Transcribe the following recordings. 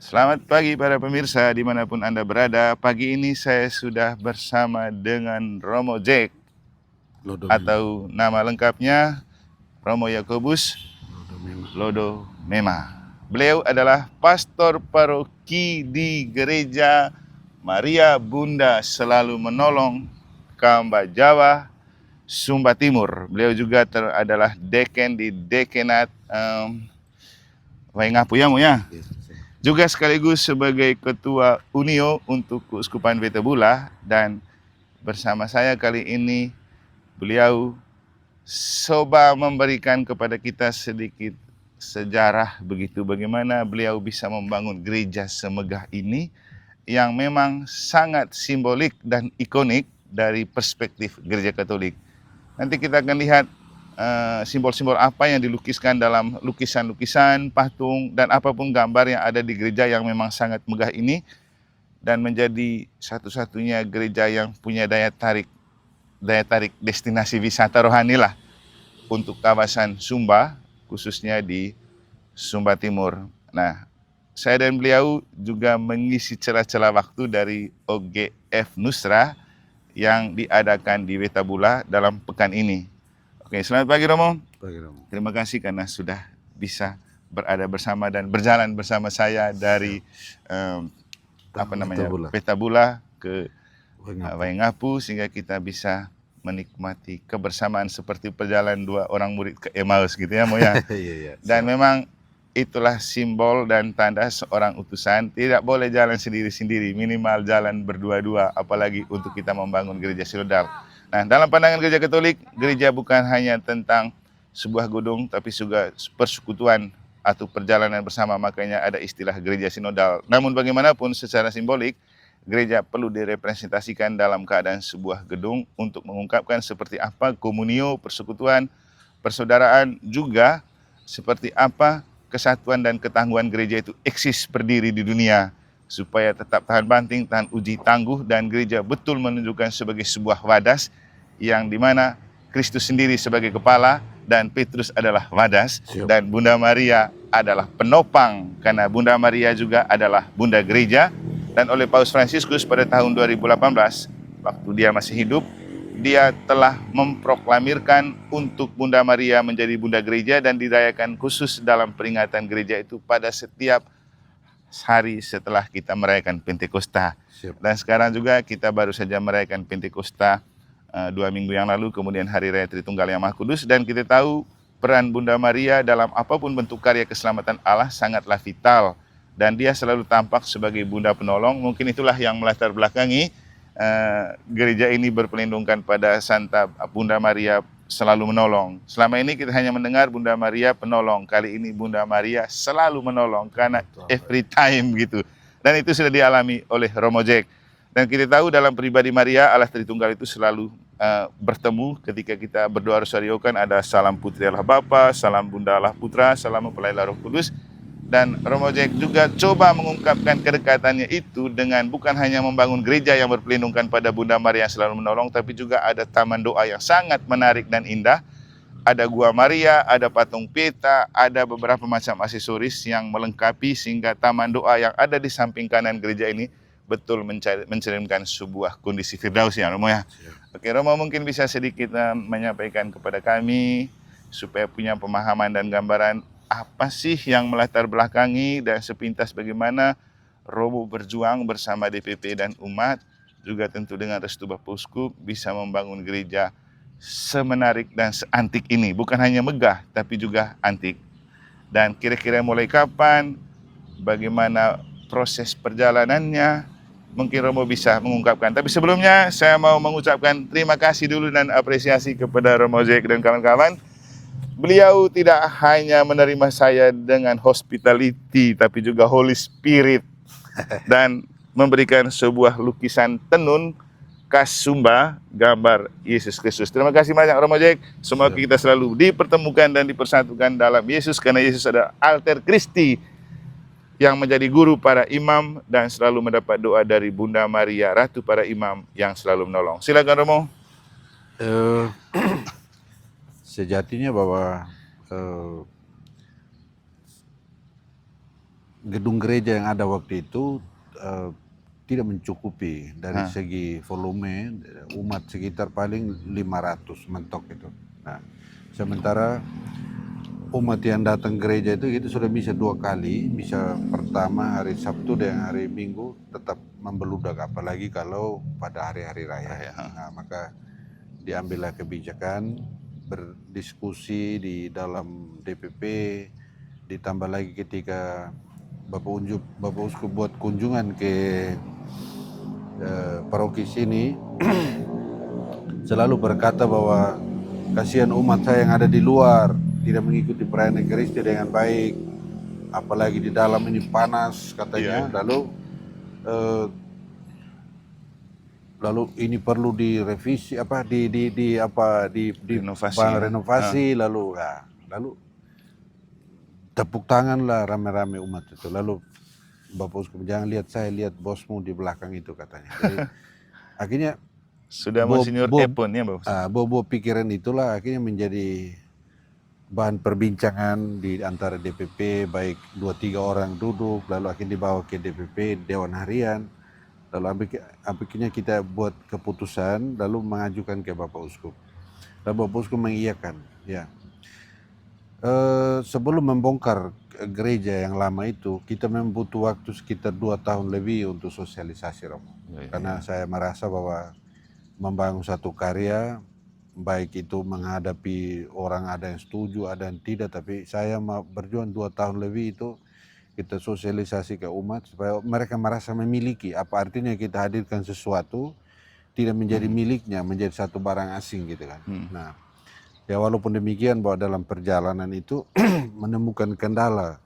Selamat pagi para pemirsa dimanapun Anda berada. Pagi ini saya sudah bersama dengan Romo Jack Lodo atau nama lengkapnya Romo Yakobus Mema. Lodo Mema. Beliau adalah pastor paroki di Gereja Maria Bunda Selalu Menolong, Kamba Jawa, Sumba Timur. Beliau juga adalah deken di Dekenat Waingapu ya, Mo ya. Juga sekaligus sebagai Ketua Unio untuk Keuskupan Betabula, dan bersama saya kali ini beliau coba memberikan kepada kita sedikit sejarah begitu bagaimana beliau bisa membangun gereja semegah ini yang memang sangat simbolik dan ikonik dari perspektif gereja Katolik. Nanti kita akan lihat simbol-simbol apa yang dilukiskan dalam lukisan-lukisan, patung, dan apapun gambar yang ada di gereja yang memang sangat megah ini, dan menjadi satu-satunya gereja yang punya daya tarik destinasi wisata rohani lah untuk kawasan Sumba, khususnya di Sumba Timur. Nah, saya dan beliau juga mengisi celah-celah waktu dari OGF Nusra yang diadakan di Betabula dalam pekan ini. Oke, selamat pagi Romo. Pagi, Romo. Terima kasih karena sudah bisa berada bersama dan berjalan bersama saya dari Betabula ke Waingapu, sehingga kita bisa menikmati kebersamaan seperti perjalanan dua orang murid ke Emmaus gitu ya, Mo ya. Dan memang itulah simbol dan tanda seorang utusan, tidak boleh jalan sendiri-sendiri, minimal jalan berdua-dua, apalagi untuk kita membangun gereja sinodal. Nah, dalam pandangan gereja Katolik, gereja bukan hanya tentang sebuah gedung, tapi juga persekutuan atau perjalanan bersama, makanya ada istilah gereja sinodal. Namun bagaimanapun secara simbolik, gereja perlu direpresentasikan dalam keadaan sebuah gedung untuk mengungkapkan seperti apa komunio, persekutuan, persaudaraan, juga seperti apa kesatuan dan ketangguhan gereja itu eksis berdiri di dunia, supaya tetap tahan banting, tahan uji tangguh, dan gereja betul menunjukkan sebagai sebuah wadas yang dimana Kristus sendiri sebagai kepala dan Petrus adalah wadas. Dan Bunda Maria adalah penopang, karena Bunda Maria juga adalah Bunda Gereja. Dan oleh Paus Fransiskus pada tahun 2018, waktu dia masih hidup, dia telah memproklamirkan untuk Bunda Maria menjadi Bunda Gereja dan dirayakan khusus dalam peringatan gereja itu pada setiap hari setelah kita merayakan Pentakosta. Dan sekarang juga kita baru saja merayakan Pentakosta 2 minggu yang lalu, kemudian Hari Raya Tritunggal Yang Maha Kudus, dan kita tahu peran Bunda Maria dalam apapun bentuk karya keselamatan Allah sangatlah vital, dan dia selalu tampak sebagai Bunda Penolong. Mungkin itulah yang melatar belakangi gereja ini berpelindungkan pada Santa Bunda Maria selalu menolong. Selama ini kita hanya mendengar Bunda Maria penolong, kali ini Bunda Maria selalu menolong, karena every time gitu. Dan itu sudah dialami oleh Romo Jack. Dan kita tahu dalam pribadi Maria, Allah Tritunggal itu selalu bertemu ketika kita berdoa rosariokan, ada salam Putri Allah Bapa, salam Bunda Allah Putra, salam Mempelai Allah Roh Kudus. Dan Romo Jack juga coba mengungkapkan kedekatannya itu dengan bukan hanya membangun gereja yang berpelindungkan pada Bunda Maria yang selalu menolong, tapi juga ada taman doa yang sangat menarik dan indah. Ada gua Maria, ada patung peta, ada beberapa macam aksesoris yang melengkapi, sehingga taman doa yang ada di samping kanan gereja ini betul mencerminkan sebuah kondisi firdaus ya, Romo ya. Oke, Romo mungkin bisa sedikit menyampaikan kepada kami supaya punya pemahaman dan gambaran apa sih yang melatar belakangi dan sepintas bagaimana Romo berjuang bersama DPP dan umat, juga tentu dengan restu Bapak Uskup, bisa membangun gereja semenarik dan seantik ini. Bukan hanya megah, tapi juga antik. Dan kira-kira mulai kapan, bagaimana proses perjalanannya, mungkin Romo bisa mengungkapkan. Tapi sebelumnya saya mau mengucapkan terima kasih dulu dan apresiasi kepada Romo Jack dan kawan-kawan. Beliau tidak hanya menerima saya dengan hospitality, tapi juga Holy Spirit, dan memberikan sebuah lukisan tenun khas Sumba, gambar Yesus Kristus. Terima kasih banyak Romo Jack. Semoga kita selalu dipertemukan dan dipersatukan dalam Yesus, karena Yesus adalah alter Christi yang menjadi guru para imam dan selalu mendapat doa dari Bunda Maria, Ratu para imam yang selalu menolong. Silakan Romo. Sejatinya bahwa gedung gereja yang ada waktu itu tidak mencukupi dari segi volume, umat sekitar paling 500 mentok itu. Nah, sementara umat yang datang gereja itu sudah bisa 2 kali, bisa pertama hari Sabtu dan hari Minggu tetap membeludak, apalagi kalau pada hari-hari raya. Nah, maka diambillah kebijakan berdiskusi di dalam DPP, ditambah lagi ketika Bapak Uskup buat kunjungan ke paroki sini, selalu berkata bahwa kasihan umat saya yang ada di luar tidak mengikuti perayaan Ekaristi dengan baik, apalagi di dalam ini panas katanya. Lalu ini perlu direvisi renovasi, lalu tepuk tangan lah rame-rame umat itu. Lalu Bapak Uskup, jangan lihat saya, lihat bosmu di belakang itu katanya. Jadi akhirnya sudah Monsinyur Epon ya Bapak. Bobo pikiran itulah akhirnya menjadi bahan perbincangan di antara DPP, baik 2-3 orang duduk, lalu akhirnya dibawa ke DPP, Dewan Harian, lalu akhirnya kita buat keputusan, lalu mengajukan ke Bapak Uskup. Lalu Bapak Uskup mengiyakan, ya. Sebelum membongkar gereja yang lama itu, kita memang butuh waktu sekitar 2 tahun lebih untuk sosialisasi, Romo. Karena saya merasa bahwa membangun satu karya, baik itu menghadapi orang ada yang setuju, ada yang tidak, tapi saya mau berjuang 2 tahun lebih itu kita sosialisasi ke umat supaya mereka merasa memiliki. Apa artinya kita hadirkan sesuatu tidak menjadi miliknya, menjadi satu barang asing gitu kan. Nah, ya walaupun demikian bahwa dalam perjalanan itu menemukan kendala,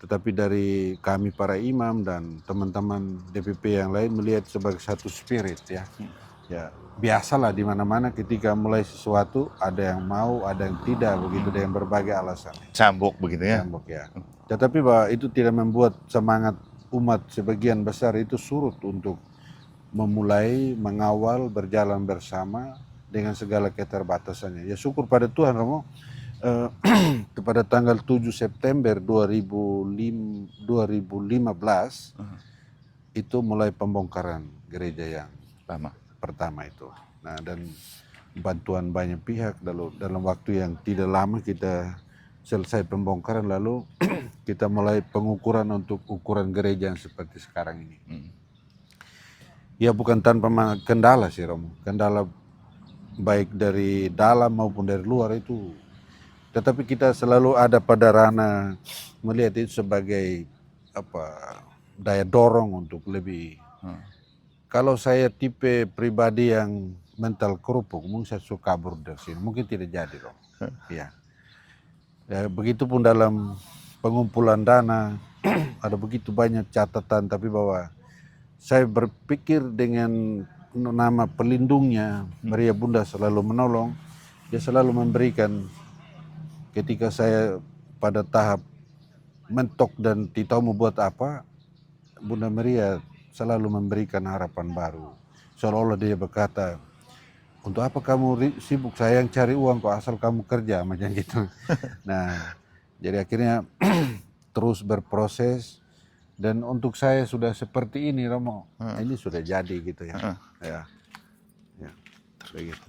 tetapi dari kami para imam dan teman-teman DPP yang lain melihat sebagai satu spirit ya. Ya, biasalah di mana-mana ketika mulai sesuatu ada yang mau, ada yang tidak, begitu dengan berbagai alasan. Cambuk begitu ya. Cambuk ya. Tetapi bahwa itu tidak membuat semangat umat sebagian besar itu surut untuk memulai, mengawal, berjalan bersama dengan segala keterbatasannya. Ya syukur pada Tuhan, Romo. Pada tanggal 7 September 2015 itu mulai pembongkaran gereja yang pertama itu. Nah, dan bantuan banyak pihak, lalu dalam waktu yang tidak lama kita selesai pembongkaran, lalu kita mulai pengukuran untuk ukuran gereja yang seperti sekarang ini. Ya bukan tanpa kendala sih, Romo. Kendala baik dari dalam maupun dari luar itu. Tetapi kita selalu ada pada ranah melihat itu sebagai daya dorong untuk lebih. Kalau saya tipe pribadi yang mental kerupuk, mungkin saya suka kabur dari sini. Mungkin tidak jadi, Romo. Ya. Ya, begitupun dalam pengumpulan dana, ada begitu banyak catatan, tapi bahwa saya berpikir dengan nama pelindungnya, Maria Bunda selalu menolong, dia selalu memberikan. Ketika saya pada tahap mentok dan tidak tahu mau buat apa, Bunda Maria selalu memberikan harapan baru. Seolah-olah dia berkata, untuk apa kamu sibuk, saya yang cari uang kok, asal kamu kerja, macam gitu. Nah, jadi akhirnya terus berproses, dan untuk saya sudah seperti ini, Romo. Ini sudah jadi gitu ya. Ya, begitu.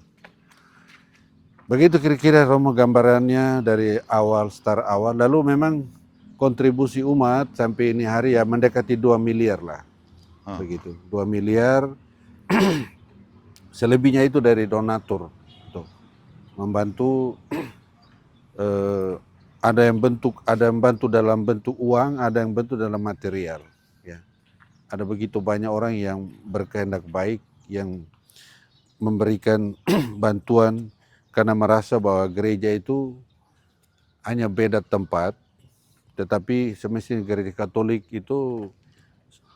Begitu kira-kira, Romo, gambarannya dari start awal. Lalu memang kontribusi umat sampai ini hari ya mendekati 2 miliar lah. Begitu, 2 miliar. Selebihnya itu dari donatur untuk membantu. Ada yang bantu dalam bentuk uang, ada yang bantu dalam material. Ya, ada begitu banyak orang yang berkehendak baik yang memberikan bantuan karena merasa bahwa gereja itu hanya beda tempat, tetapi semestinya gereja Katolik itu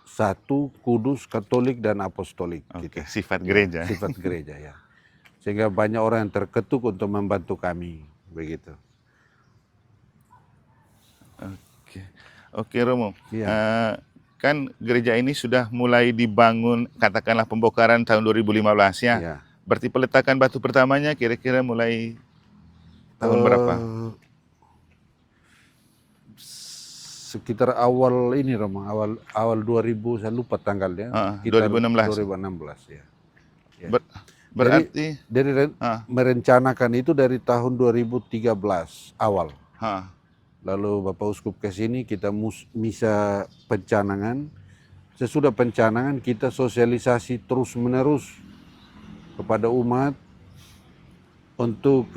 satu, kudus, Katolik, dan apostolik. Gitu. Sifat gereja. Sifat gereja ya. Sehingga banyak orang yang terketuk untuk membantu kami, begitu. Oke Romo. Kan gereja ini sudah mulai dibangun, katakanlah pembongkaran tahun 2015 ya. Iya. Berarti peletakan batu pertamanya kira-kira mulai tahun berapa? sekitar awal ini Romo, awal 2000 saya lupa tanggalnya. 2016. 2016 ya. Ya. Berarti dari merencanakan itu dari tahun 2013 awal. Lalu Bapak Uskup ke sini kita misa pencanangan. Sesudah pencanangan kita sosialisasi terus menerus kepada umat untuk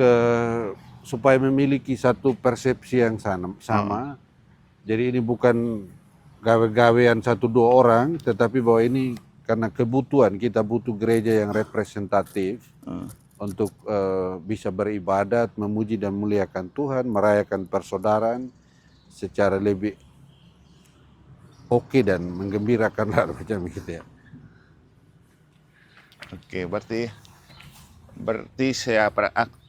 supaya memiliki satu persepsi yang sama. Jadi ini bukan gawe-gawean 1-2 orang, tetapi bahwa ini karena kebutuhan, kita butuh gereja yang representatif untuk bisa beribadat, memuji dan memuliakan Tuhan, merayakan persaudaraan secara lebih oke dan menggembirakan lah macam gitu ya. Oke, berarti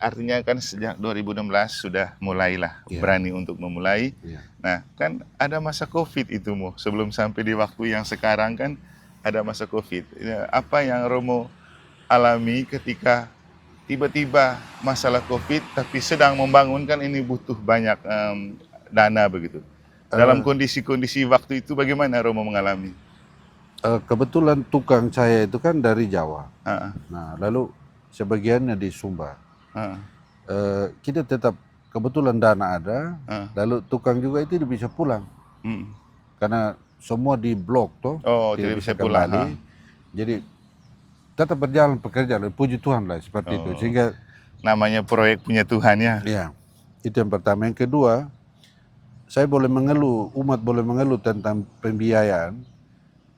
artinya kan sejak 2016 sudah mulailah berani untuk memulai. Nah, kan ada masa Covid itu sebelum sampai di waktu yang sekarang kan ada masa Covid. Apa yang Romo alami ketika tiba-tiba masalah Covid tapi sedang membangun kan ini butuh banyak dana begitu. Dalam kondisi-kondisi waktu itu bagaimana Romo mengalami? Kebetulan tukang saya itu kan dari Jawa. Nah, lalu sebagiannya di Sumbar. Kita tetap kebetulan dana ada, lalu tukang juga itu bisa pulang. Karena semua di blok tidak bisa pulang. Jadi tetap berjalan pekerjaan, puji Tuhan lah seperti itu. Sehingga namanya proyek punya Tuhan ya. Ya, itu yang pertama. Yang kedua, saya boleh mengeluh, umat boleh mengeluh tentang pembiayaan,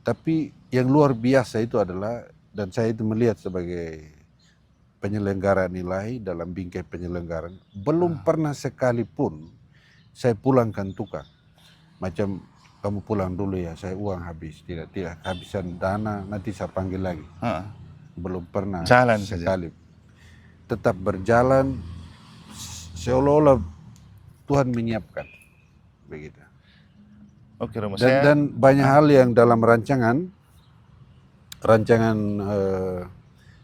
tapi yang luar biasa itu adalah, dan saya itu melihat sebagai penyelenggara nilai dalam bingkai penyelenggaraan, belum pernah sekalipun saya pulangkan tukang. Macam kamu pulang dulu ya, saya uang habis, tidak habisan dana, nanti saya panggil lagi. Belum pernah jalan sekali. Tetap berjalan seolah-olah Tuhan menyiapkan begitu. Oke, Romo. Dan banyak hal yang dalam rancangan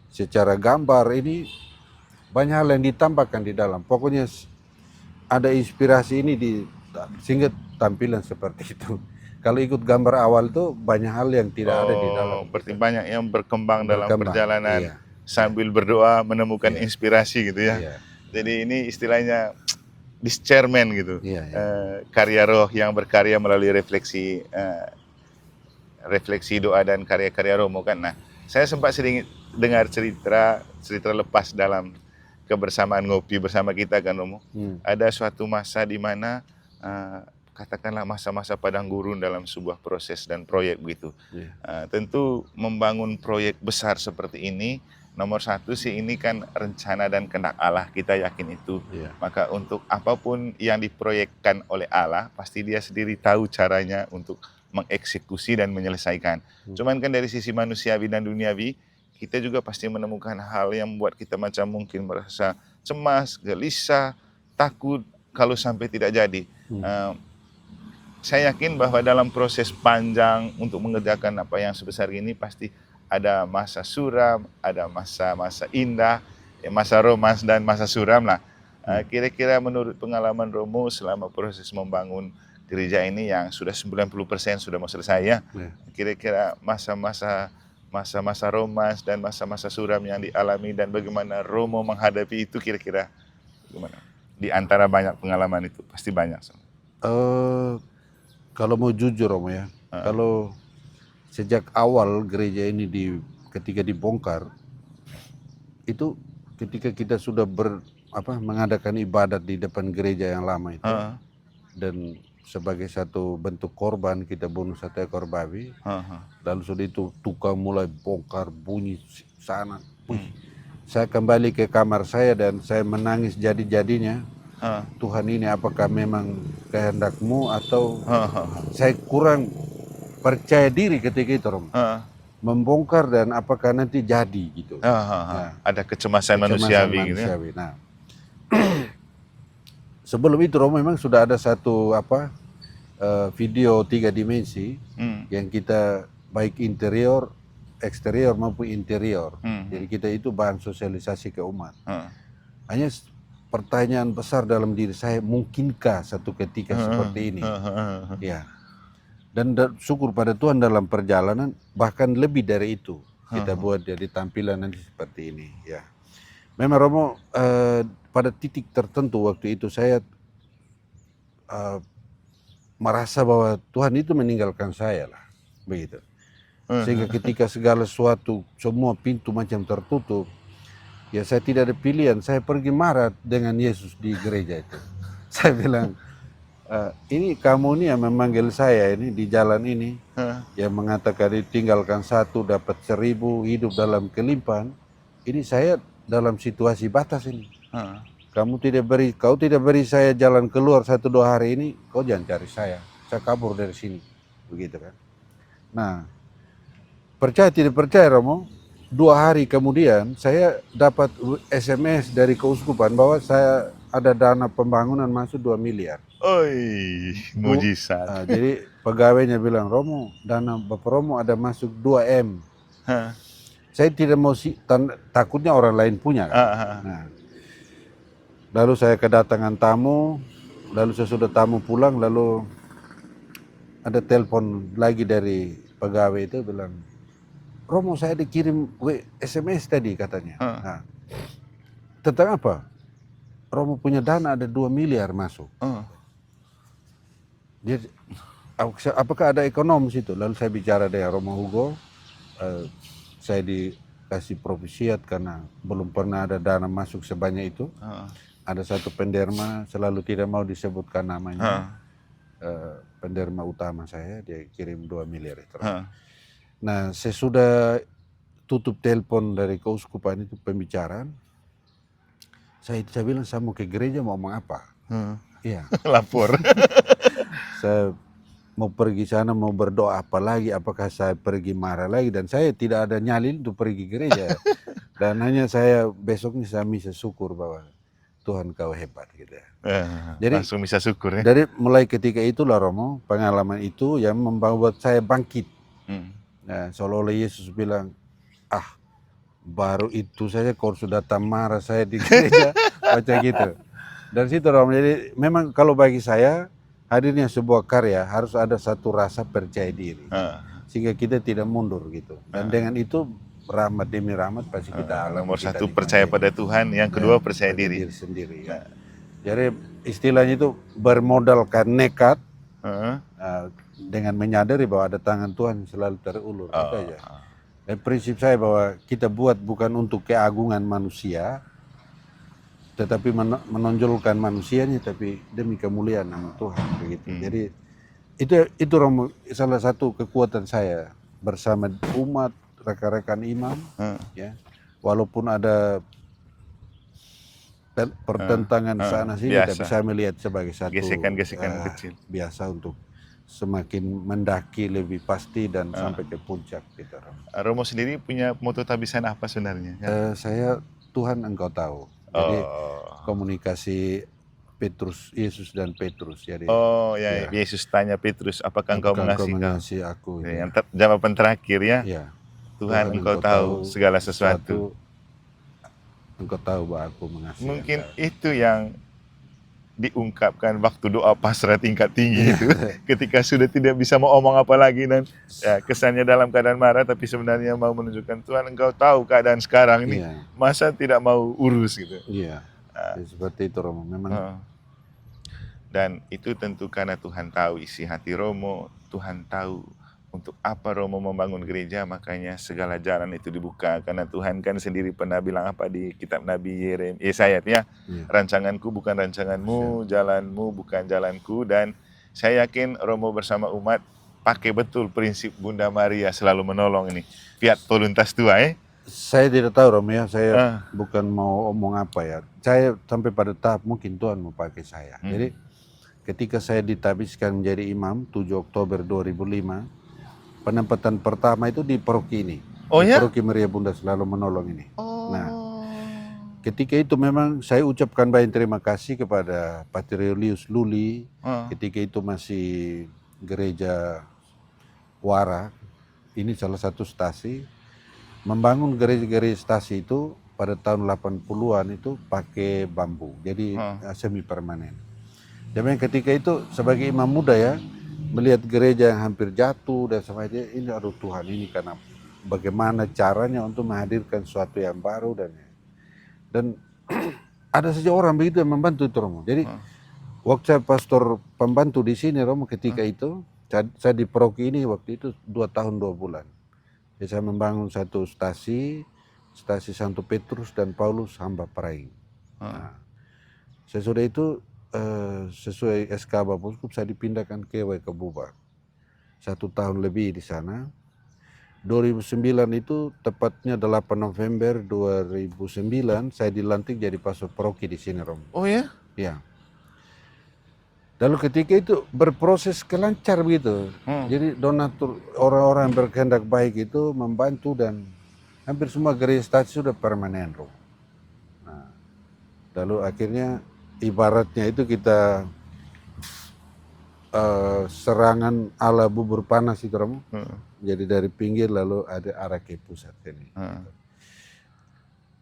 secara gambar ini banyak hal yang ditambahkan di dalam. Pokoknya ada inspirasi ini sehingga tampilan seperti itu. Kalau ikut gambar awal itu banyak hal yang tidak ada di dalam. Berarti banyak yang berkembang dalam perjalanan sambil berdoa menemukan inspirasi gitu ya. Jadi ini istilahnya discernment gitu. Karya roh yang berkarya melalui refleksi doa dan karya-karya Romo kan. Nah, saya sempat sering dengar cerita lepas dalam kebersamaan ngopi bersama kita kan Romo. Ada suatu masa di mana katakanlah masa-masa padang gurun dalam sebuah proses dan proyek begitu. Tentu membangun proyek besar seperti ini, nomor satu sih ini kan rencana dan kehendak Allah, kita yakin itu. Maka untuk apapun yang diproyekkan oleh Allah, pasti dia sendiri tahu caranya untuk mengeksekusi dan menyelesaikan. Cuman kan dari sisi manusiawi dan duniawi, kita juga pasti menemukan hal yang membuat kita macam mungkin merasa cemas, gelisah, takut kalau sampai tidak jadi. Saya yakin bahwa dalam proses panjang untuk mengerjakan apa yang sebesar ini pasti ada masa suram, ada masa-masa indah, masa romans dan masa suram lah. Kira-kira menurut pengalaman Romo selama proses membangun gereja ini yang sudah 90% sudah mau selesai ya. Kira-kira masa-masa romans dan masa-masa suram yang dialami dan bagaimana Romo menghadapi itu kira-kira gimana? Di antara banyak pengalaman itu pasti banyak. Kalau mau jujur Romo ya, kalau sejak awal gereja ini ketika dibongkar, itu ketika kita sudah mengadakan ibadat di depan gereja yang lama itu, dan sebagai satu bentuk korban kita bunuh 1 ekor babi, lalu sudah itu tukang mulai bongkar bunyi sana, saya kembali ke kamar saya dan saya menangis jadi-jadinya. Tuhan ini apakah memang kehendak-Mu atau saya kurang percaya diri ketika itu Rom. Membongkar dan apakah nanti jadi gitu. Ada kecemasan manusiawi gitu ya. Nah, sebelum itu Rom memang sudah ada satu video 3 dimensi yang kita baik interior, eksterior maupun interior. Jadi kita itu bahan sosialisasi ke umat. Hanya pertanyaan besar dalam diri saya, mungkinkah satu ketika seperti ini? Ya. Dan syukur pada Tuhan dalam perjalanan bahkan lebih dari itu kita buat jadi tampilan nanti seperti ini. Ya. Memang Romo pada titik tertentu waktu itu saya merasa bahwa Tuhan itu meninggalkan saya lah, begitu. Sehingga ketika segala sesuatu, semua pintu macam tertutup, ya saya tidak ada pilihan, saya pergi marah dengan Yesus di gereja itu. Saya bilang, ini kamu ini yang memanggil saya ini di jalan ini, yang mengatakan tinggalkan 1 dapat 1000, hidup dalam kelimpahan. Ini saya dalam situasi batas ini. Kau tidak beri saya jalan keluar 1-2 hari ini, kau jangan cari saya kabur dari sini, begitu kan. Nah, percaya tidak percaya Romo, 2 hari kemudian saya dapat SMS dari keuskupan bahwa saya ada dana pembangunan masuk 2 miliar. Oi, mujizat. Jadi pegawainya bilang, Romo, dana Bapak Romo ada masuk 2M. Saya tidak mau takutnya orang lain punya kan. Nah, lalu saya kedatangan tamu, lalu sesudah tamu pulang, lalu ada telepon lagi dari pegawai itu bilang, Romo saya dikirim SMS tadi katanya. Nah, tentang apa? Romo punya dana ada 2 miliar masuk. Dia, apakah ada ekonom situ? Lalu saya bicara dengan Romo Hugo, saya dikasih provisiat karena belum pernah ada dana masuk sebanyak itu. Ada satu penderma selalu tidak mau disebutkan namanya. Penderma utama saya, dia kirim 2 miliar itu. Nah, sesudah tutup telepon dari keuskupan itu pembicaraan, saya bilang saya mau ke gereja mau ngomong apa? Iya. Lapor. Saya mau pergi sana mau berdoa apa lagi? Apakah saya pergi marah lagi? Dan saya tidak ada nyali untuk pergi gereja. Dan hanya saya besoknya saya bisa syukur bahwa Tuhan kau hebat gitu ya. Jadi langsung bisa syukur ya. Dari mulai ketika itulah Romo, pengalaman itu yang membuat saya bangkit. Nah, seolah-olah Yesus bilang, baru itu saja kau sudah marah saya di gereja, macam gitu. Dan situ Romo, jadi memang kalau bagi saya, hadirnya sebuah karya harus ada satu rasa percaya diri. Sehingga kita tidak mundur gitu. Dan dengan itu, rahmat demi rahmat pasti kita alami. Nomor 1 percaya pada Tuhan, yang kedua percaya diri. Sendiri ya. Jadi istilahnya itu bermodalkan nekat, dengan menyadari bahwa ada tangan Tuhan selalu terulur. Itu aja. Dan prinsip saya bahwa kita buat bukan untuk keagungan manusia, tetapi menonjolkan manusianya, tapi demi kemuliaan nama Tuhan begitu. Jadi itu salah satu kekuatan saya bersama umat, rekan-rekan imam, ya. Walaupun ada pertentangan sana sini, tapi saya melihat sebagai satu gesekan-gesekan kecil. Biasa untuk semakin mendaki lebih pasti dan sampai ke puncak gitu. Romo sendiri punya moto tabisan apa sebenarnya? Saya Tuhan engkau tahu. Jadi komunikasi Yesus dan Petrus. Jadi, Yesus tanya Petrus, apakah engkau mengasihi aku? Yang jawaban terakhir ya. Tuhan engkau tahu segala sesuatu. Engkau tahu bahwa aku mengasihi. Mungkin itu yang diungkapkan waktu doa pasrah tingkat tinggi itu, ketika sudah tidak bisa mau omong apa lagi dan kesannya dalam keadaan marah, tapi sebenarnya mau menunjukkan Tuhan engkau tahu keadaan sekarang ini, masa tidak mau urus gitu. Seperti itu Romo memang. Dan itu tentu karena Tuhan tahu isi hati Romo, Tuhan tahu untuk apa Romo membangun gereja, makanya segala jalan itu dibuka. Karena Tuhan kan sendiri pernah bilang apa di kitab Nabi Yesaya ya, rancanganku bukan rancanganmu, jalanmu bukan jalanku. Dan saya yakin Romo bersama umat pakai betul prinsip Bunda Maria selalu menolong ini. Fiat voluntas tua Saya tidak tahu Romo ya, saya bukan mau omong apa ya. Saya sampai pada tahap mungkin Tuhan mau pakai saya. Jadi ketika saya ditabiskan menjadi imam 7 Oktober 2005, penempatan pertama itu di paroki ini. Paroki Maria Bunda Selalu Menolong ini. Nah, ketika itu memang saya ucapkan banyak terima kasih kepada Patriolius Luli. Ketika itu masih gereja Wara. Ini salah satu stasi. Membangun gereja-gereja stasi itu pada tahun 80-an itu pakai bambu, jadi semi permanen. Dan ketika itu sebagai imam muda ya, melihat gereja yang hampir jatuh dan sebagainya, ini aduh Tuhan, ini karena bagaimana caranya untuk menghadirkan sesuatu yang baru dan ada saja orang begitu yang membantu itu Romo. Jadi waktu saya pastor pembantu di sini Romo, ketika itu saya di Proki ini waktu itu 2 tahun 2 bulan. Jadi saya membangun satu stasi Santo Petrus dan Paulus Hamba Praing. Nah, sesudah itu sesuai SK Bapak Uskup saya dipindahkan ke Waikabubak. 1 tahun lebih di sana. 2009 itu tepatnya 8 November 2009 saya dilantik jadi pastor Proki di sini Romo. Oh ya? Ya. Lalu ketika itu berproses kelancar begitu. Jadi donatur orang-orang yang berkehendak baik itu membantu dan hampir semua gereja stasi sudah permanen, Romo. Nah, lalu akhirnya ibaratnya itu kita serangan ala bubur panas itu, Romo. Jadi dari pinggir lalu ada arah ke pusat ini.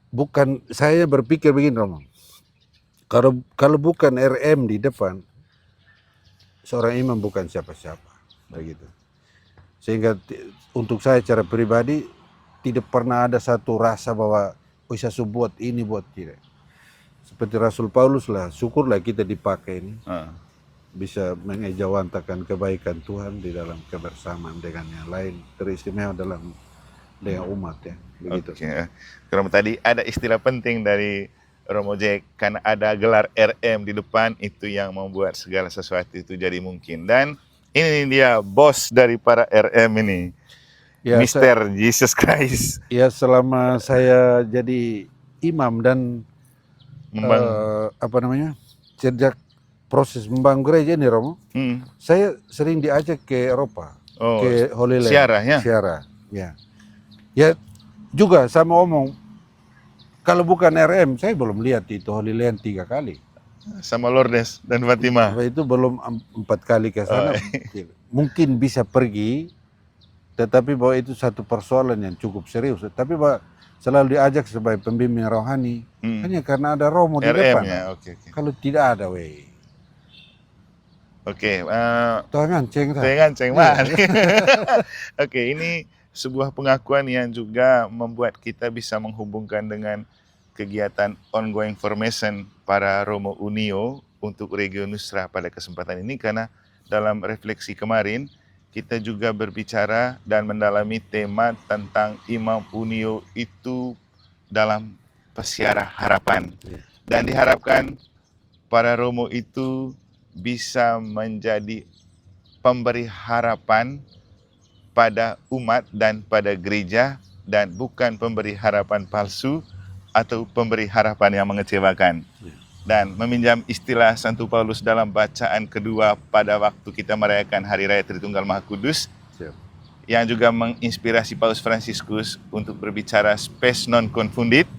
Bukan, saya berpikir begini, Romo. Kalau bukan RM di depan, seorang imam bukan siapa-siapa, begitu. Sehingga untuk saya secara pribadi tidak pernah ada satu rasa bahwa bisa buat ini buat tidak. Seperti Rasul Paulus lah, syukurlah kita dipakai ini, bisa mengejawantakan kebaikan Tuhan di dalam kebersamaan dengan yang lain, teristimewa dengan umat ya. Begitu. Oke. Karena tadi ada istilah penting dari Romo Jack, karena ada gelar RM di depan itu yang membuat segala sesuatu itu jadi mungkin. Dan ini dia bos dari para RM ini. Ya, Mister Jesus Christ. Ya, selama saya jadi imam dan sejak proses membangun gereja ini Romo, saya sering diajak ke Eropa, ke Holy Land, Siara, ya. Ya juga sama omong, kalau bukan RM saya belum lihat itu Holy Land 3 kali. Sama Lourdes dan Fatima. Itu belum 4 kali ke sana. Mungkin bisa pergi. Tetapi bahwa itu satu persoalan yang cukup serius. Tapi bahwa selalu diajak sebagai pembimbing rohani, hanya karena ada Romo di depan. Ya? Kalau tidak ada, nganceng Oke, ini sebuah pengakuan yang juga membuat kita bisa menghubungkan dengan kegiatan ongoing formation para Romo Unio untuk Regio Nusra pada kesempatan ini, karena dalam refleksi kemarin kita juga berbicara dan mendalami tema tentang Imam Unio itu dalam Pesiara Harapan. Dan diharapkan para Romo itu bisa menjadi pemberi harapan pada umat dan pada gereja, dan bukan pemberi harapan palsu atau pemberi harapan yang mengecewakan. Dan meminjam istilah Santo Paulus dalam bacaan kedua pada waktu kita merayakan Hari Raya Tritunggal Maha Kudus, yang juga menginspirasi Paus Fransiskus untuk berbicara spes non confundit,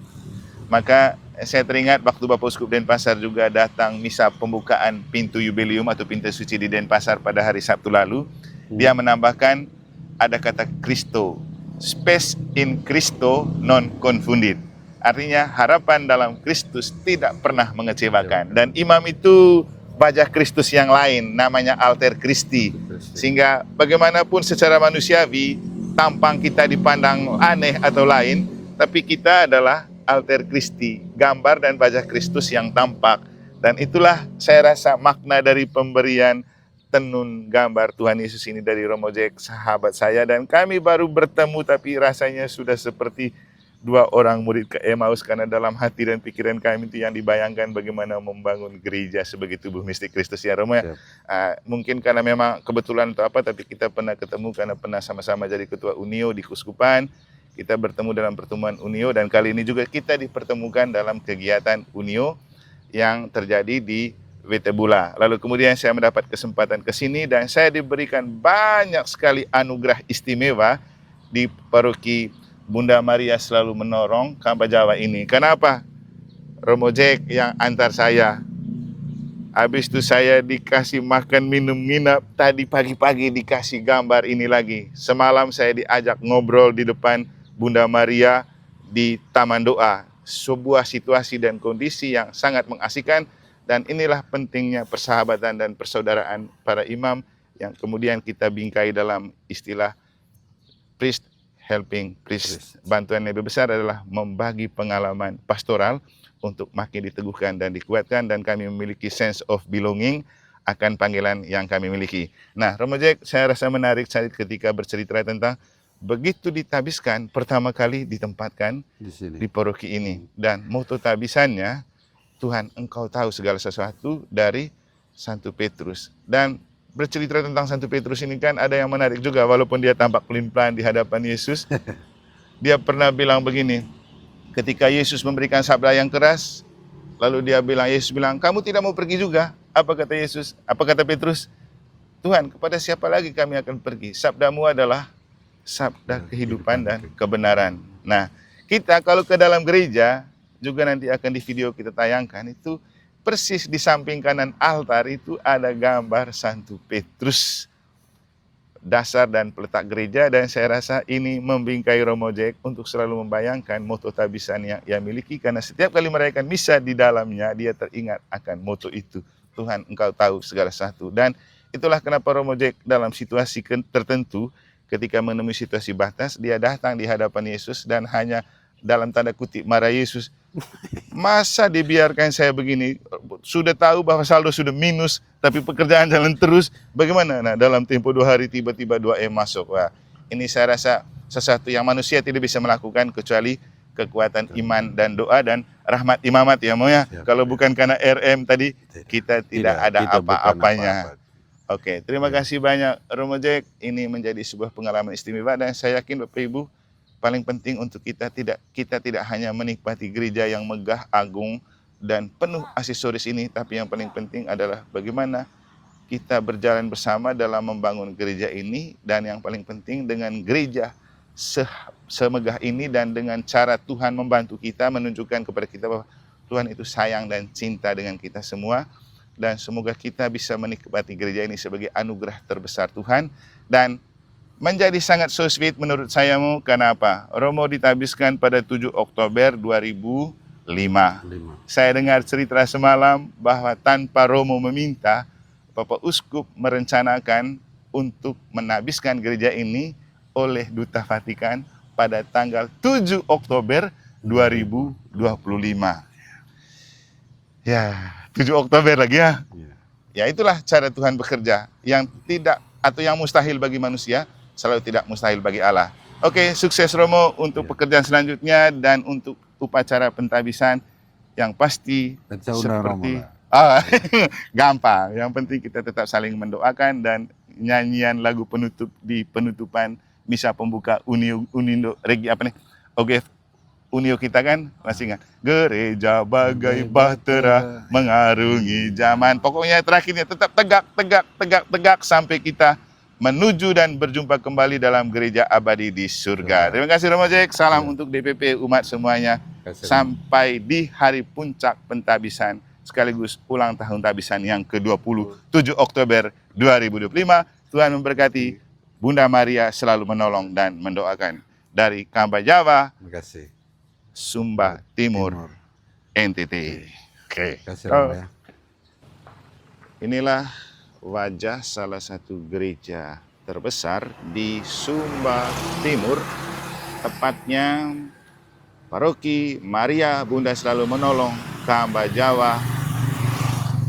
maka saya teringat waktu Bapak Uskup Denpasar juga datang misa pembukaan pintu jubileum atau pintu suci di Denpasar pada hari Sabtu lalu. Dia menambahkan ada kata Kristo, spes in Christo non confundit. Artinya harapan dalam Kristus tidak pernah mengecewakan. Dan imam itu wajah Kristus yang lain, namanya alter Christi. Sehingga bagaimanapun secara manusiawi, tampang kita dipandang aneh atau lain, tapi kita adalah alter Christi, gambar dan wajah Kristus yang tampak. Dan itulah saya rasa makna dari pemberian tenun gambar Tuhan Yesus ini dari Romo Jack, sahabat saya. Dan kami baru bertemu tapi rasanya sudah seperti 2 orang murid ke Emmaus, karena dalam hati dan pikiran kami itu yang dibayangkan bagaimana membangun gereja sebagai tubuh mistik Kristus ya Romo ya. Mungkin karena memang kebetulan atau apa, tapi kita pernah ketemu karena pernah sama-sama jadi ketua Unio di Kuskupan. Kita bertemu dalam pertemuan Unio, dan kali ini juga kita dipertemukan dalam kegiatan Unio yang terjadi di Wetebula. Lalu kemudian saya mendapat kesempatan ke sini dan saya diberikan banyak sekali anugerah istimewa di paroki Bunda Maria Selalu Menolong Kamba Jawa ini. Kenapa? Romo Jack yang antar saya. Habis itu saya dikasih makan, minum, nginap. Tadi pagi-pagi dikasih gambar ini lagi. Semalam saya diajak ngobrol di depan Bunda Maria di Taman Doa. sebuah situasi dan kondisi yang sangat mengasihkan, dan inilah pentingnya persahabatan dan persaudaraan para imam yang kemudian kita bingkai dalam istilah priest helping priest. Bantuan yang lebih besar adalah membagi pengalaman pastoral untuk makin diteguhkan dan dikuatkan, dan kami memiliki sense of belonging akan panggilan yang kami miliki. Nah, Romo Jack, saya rasa menarik ketika bercerita tentang begitu ditabiskan pertama kali ditempatkan di paroki ini, dan moto tabisannya Tuhan Engkau tahu segala sesuatu dari Santo Petrus. Dan bercerita tentang Santo Petrus ini kan ada yang menarik juga, walaupun dia tampak pelin-pelan di hadapan Yesus. Dia pernah bilang begini, ketika Yesus memberikan sabda yang keras, lalu Yesus bilang, kamu tidak mau pergi juga? Apa kata Yesus? Apa kata Petrus? Tuhan, kepada siapa lagi kami akan pergi? Sabdamu adalah sabda kehidupan dan kebenaran. Nah, kita kalau ke dalam gereja, juga nanti akan di video kita tayangkan, itu persis di samping kanan altar itu ada gambar Santo Petrus, dasar dan peletak gereja, dan saya rasa ini membingkai Romo Jack untuk selalu membayangkan moto tabisan yang ia miliki, karena setiap kali merayakan misa di dalamnya, dia teringat akan moto itu, Tuhan Engkau tahu segala sesuatu. Dan itulah kenapa Romo Jack dalam situasi tertentu, ketika menemui situasi batas, dia datang di hadapan Yesus dan hanya dalam tanda kutip marah Yesus. Masa dibiarkan saya begini? Sudah tahu bahwa saldo sudah minus, tapi pekerjaan jalan terus. Bagaimana? Nah, dalam tempo 2 hari tiba-tiba 2M masuk. Wah, ini saya rasa sesuatu yang manusia tidak bisa melakukan kecuali kekuatan iman dan doa dan rahmat imamat ya, Mo ya. Kalau bukan karena RM tadi, kita tidak ada apa-apanya. Oke, terima kasih banyak Romo Jack. Ini menjadi sebuah pengalaman istimewa, dan saya yakin Bapak Ibu, paling penting untuk kita tidak hanya menikmati gereja yang megah, agung, dan penuh aksesoris ini, tapi yang paling penting adalah bagaimana kita berjalan bersama dalam membangun gereja ini, dan yang paling penting dengan gereja semegah ini dan dengan cara Tuhan membantu kita, menunjukkan kepada kita bahwa Tuhan itu sayang dan cinta dengan kita semua. Dan semoga kita bisa menikmati gereja ini sebagai anugerah terbesar Tuhan, dan menjadi sangat so sweet menurut saya. Kenapa? Romo ditabiskan pada 7 Oktober 2005. Saya dengar cerita semalam bahwa tanpa Romo meminta, Bapak Uskup merencanakan untuk menabiskan gereja ini oleh Duta Vatikan pada tanggal 7 Oktober 2025. Ya, 7 Oktober lagi ya. Ya, itulah cara Tuhan bekerja, yang tidak atau yang mustahil bagi manusia selalu tidak mustahil bagi Allah. Oke, sukses Romo untuk pekerjaan selanjutnya dan untuk upacara pentabisan yang pasti seperti gampang. Yang penting kita tetap saling mendoakan, dan nyanyian lagu penutup di penutupan misa pembuka Unindo Regi Unio kita kan masih ingat, gereja bagai bahtera mengarungi zaman. Pokoknya terakhirnya tetap tegak sampai kita menuju dan berjumpa kembali dalam gereja abadi di surga. Terima kasih Romo Jack, salam untuk DPP umat semuanya. Sampai di hari puncak pentabisan sekaligus ulang tahun tabisan yang ke-20, 7 Oktober 2025. Tuhan memberkati, Bunda Maria selalu menolong dan mendoakan. Dari Kamba Jawa, Terima kasih. Sumba Timur, NTT. Oke. Inilah wajah salah satu gereja terbesar di Sumba Timur, tepatnya Paroki Maria Bunda Selalu Menolong Kamba Jawa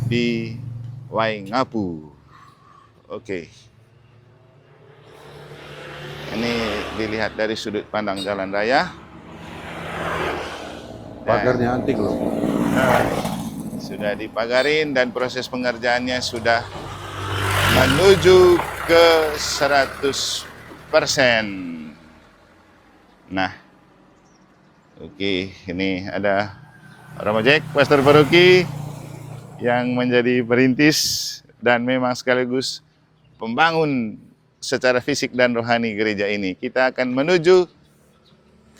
di Waingapu. Oke. Ini dilihat dari sudut pandang jalan raya. Pagarnya antik loh. Sudah dipagarin dan proses pengerjaannya sudah menuju ke 100%. Nah, oke, ini ada Romo Jack, Pastor Paroki, yang menjadi perintis dan memang sekaligus pembangun secara fisik dan rohani gereja ini. Kita akan menuju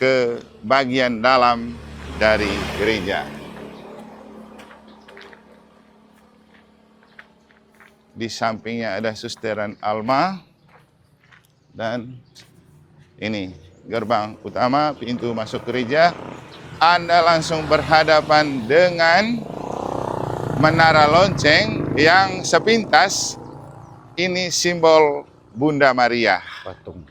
ke bagian dalam dari gereja. Di sampingnya ada Susteran Alma, dan ini gerbang utama, pintu masuk gereja. Anda langsung berhadapan dengan menara lonceng yang sepintas ini simbol Bunda Maria. Patung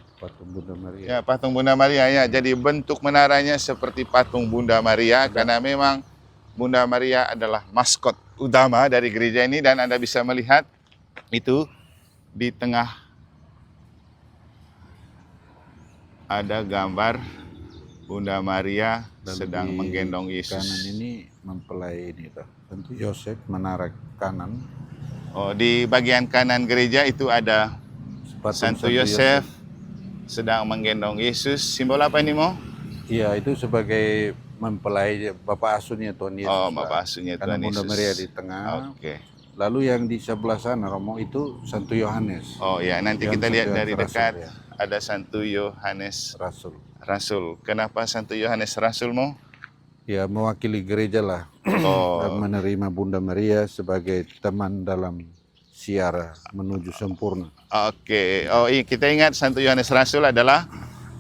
Bunda Maria. Ya, patung Bunda Maria ya. Jadi bentuk menaranya seperti patung Bunda Maria karena memang Bunda Maria adalah maskot utama dari gereja ini, dan Anda bisa melihat itu di tengah ada gambar Bunda Maria sedang menggendong Yesus. Kanan ini mempelai ini tuh. Tentu Yosef menara kanan. Oh, di bagian kanan gereja itu ada Santo Yosef sedang menggendong Yesus. Simbol apa ini, Mo? Iya, itu sebagai mempelai Bapak asuhnya Tuhan Yesus. Oh, Bapak asuhnya Tuhan Yesus. Bunda Maria di tengah. Oke. Lalu yang di sebelah sana, Romo, itu Santo Yohanes. Oh ya, nanti kita lihat dari dekat. Rasul, ya. Ada Santo Yohanes Rasul. Kenapa Santo Yohanes Rasul, Mo? Ya, mewakili gereja lah. Oh. Dan menerima Bunda Maria sebagai teman dalam siara menuju sempurna. Oke. Oh iya, kita ingat Santo Yohanes Rasul adalah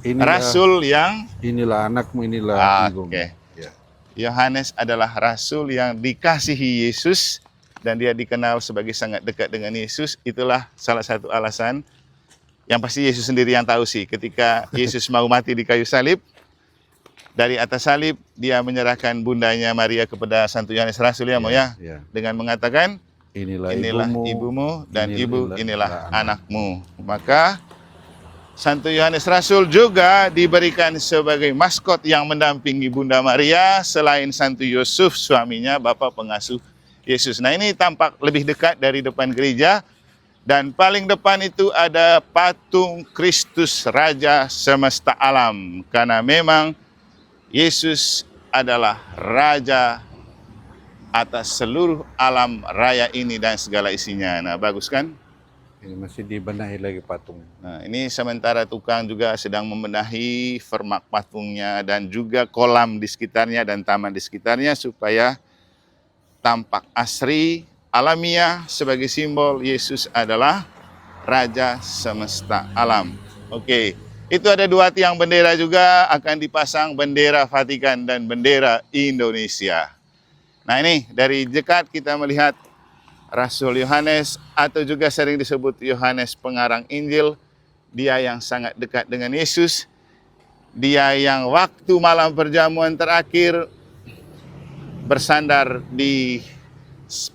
Rasul yang... Inilah anakmu, inilah ibumu. Oke. Ya. Yohanes adalah Rasul yang dikasihi Yesus, dan dia dikenal sebagai sangat dekat dengan Yesus. Itulah salah satu alasan, yang pasti Yesus sendiri yang tahu sih, ketika Yesus mau mati di kayu salib, dari atas salib dia menyerahkan bundanya Maria kepada Santo Yohanes Rasul ya, Mo ya, dengan mengatakan, inilah ibumu dan inilah anakmu. Maka Santo Yohanes Rasul juga diberikan sebagai maskot yang mendampingi Bunda Maria selain Santo Yusuf suaminya, Bapak pengasuh Yesus. Nah, ini tampak lebih dekat dari depan gereja, dan paling depan itu ada patung Kristus Raja semesta alam, karena memang Yesus adalah Raja atas seluruh alam raya ini dan segala isinya. Nah, bagus kan? Ini masih dibenahi lagi patung. Nah, ini sementara tukang juga sedang membenahi format patungnya dan juga kolam di sekitarnya dan taman di sekitarnya supaya tampak asri, alamiah, sebagai simbol Yesus adalah Raja semesta alam. Oke, itu ada 2 tiang bendera juga, akan dipasang bendera Vatikan dan bendera Indonesia. Nah, ini dari dekat kita melihat Rasul Yohanes, atau juga sering disebut Yohanes pengarang Injil. Dia yang sangat dekat dengan Yesus. Dia yang waktu malam perjamuan terakhir bersandar di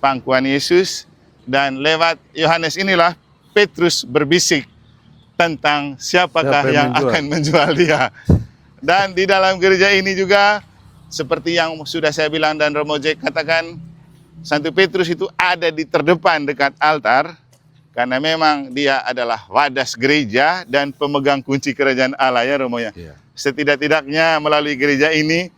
pangkuan Yesus. Dan lewat Yohanes inilah Petrus berbisik tentang siapakah yang akan menjual dia. Dan di dalam gereja ini juga, seperti yang sudah saya bilang dan Romo Jack katakan, Santo Petrus itu ada di terdepan dekat altar, karena memang dia adalah wadas gereja dan pemegang kunci kerajaan Allah ya, Romo ya. Setidak-tidaknya melalui gereja ini,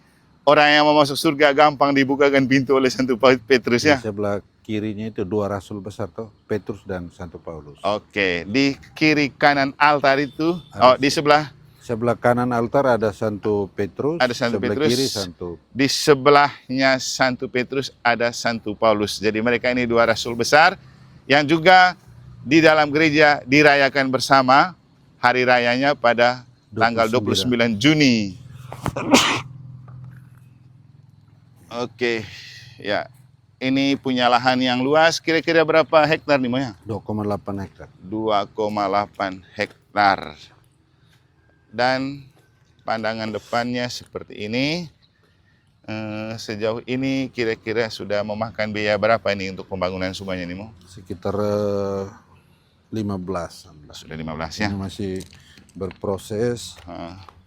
orang yang mau masuk surga gampang dibukakan pintu oleh Santo Petrus ya. Di sebelah kirinya itu 2 rasul besar tuh, Petrus dan Santo Paulus. Oke, di kiri kanan altar itu, di sebelah kanan altar ada Santo Petrus, ada Santo Petrus, kiri Santo. Di sebelahnya Santo Petrus ada Santo Paulus. Jadi mereka ini 2 rasul besar yang juga di dalam gereja dirayakan bersama hari rayanya pada tanggal 29 Juni. Oke, ya. Ini punya lahan yang luas, kira-kira berapa hektar nih, Moya? 2,8 hektar. 2,8 hektar. Dan pandangan depannya seperti ini. Sejauh ini kira-kira sudah memakan biaya berapa ini untuk pembangunan semuanya nih, Mo? Sekitar 15. Sudah 15 ya? Ini masih berproses.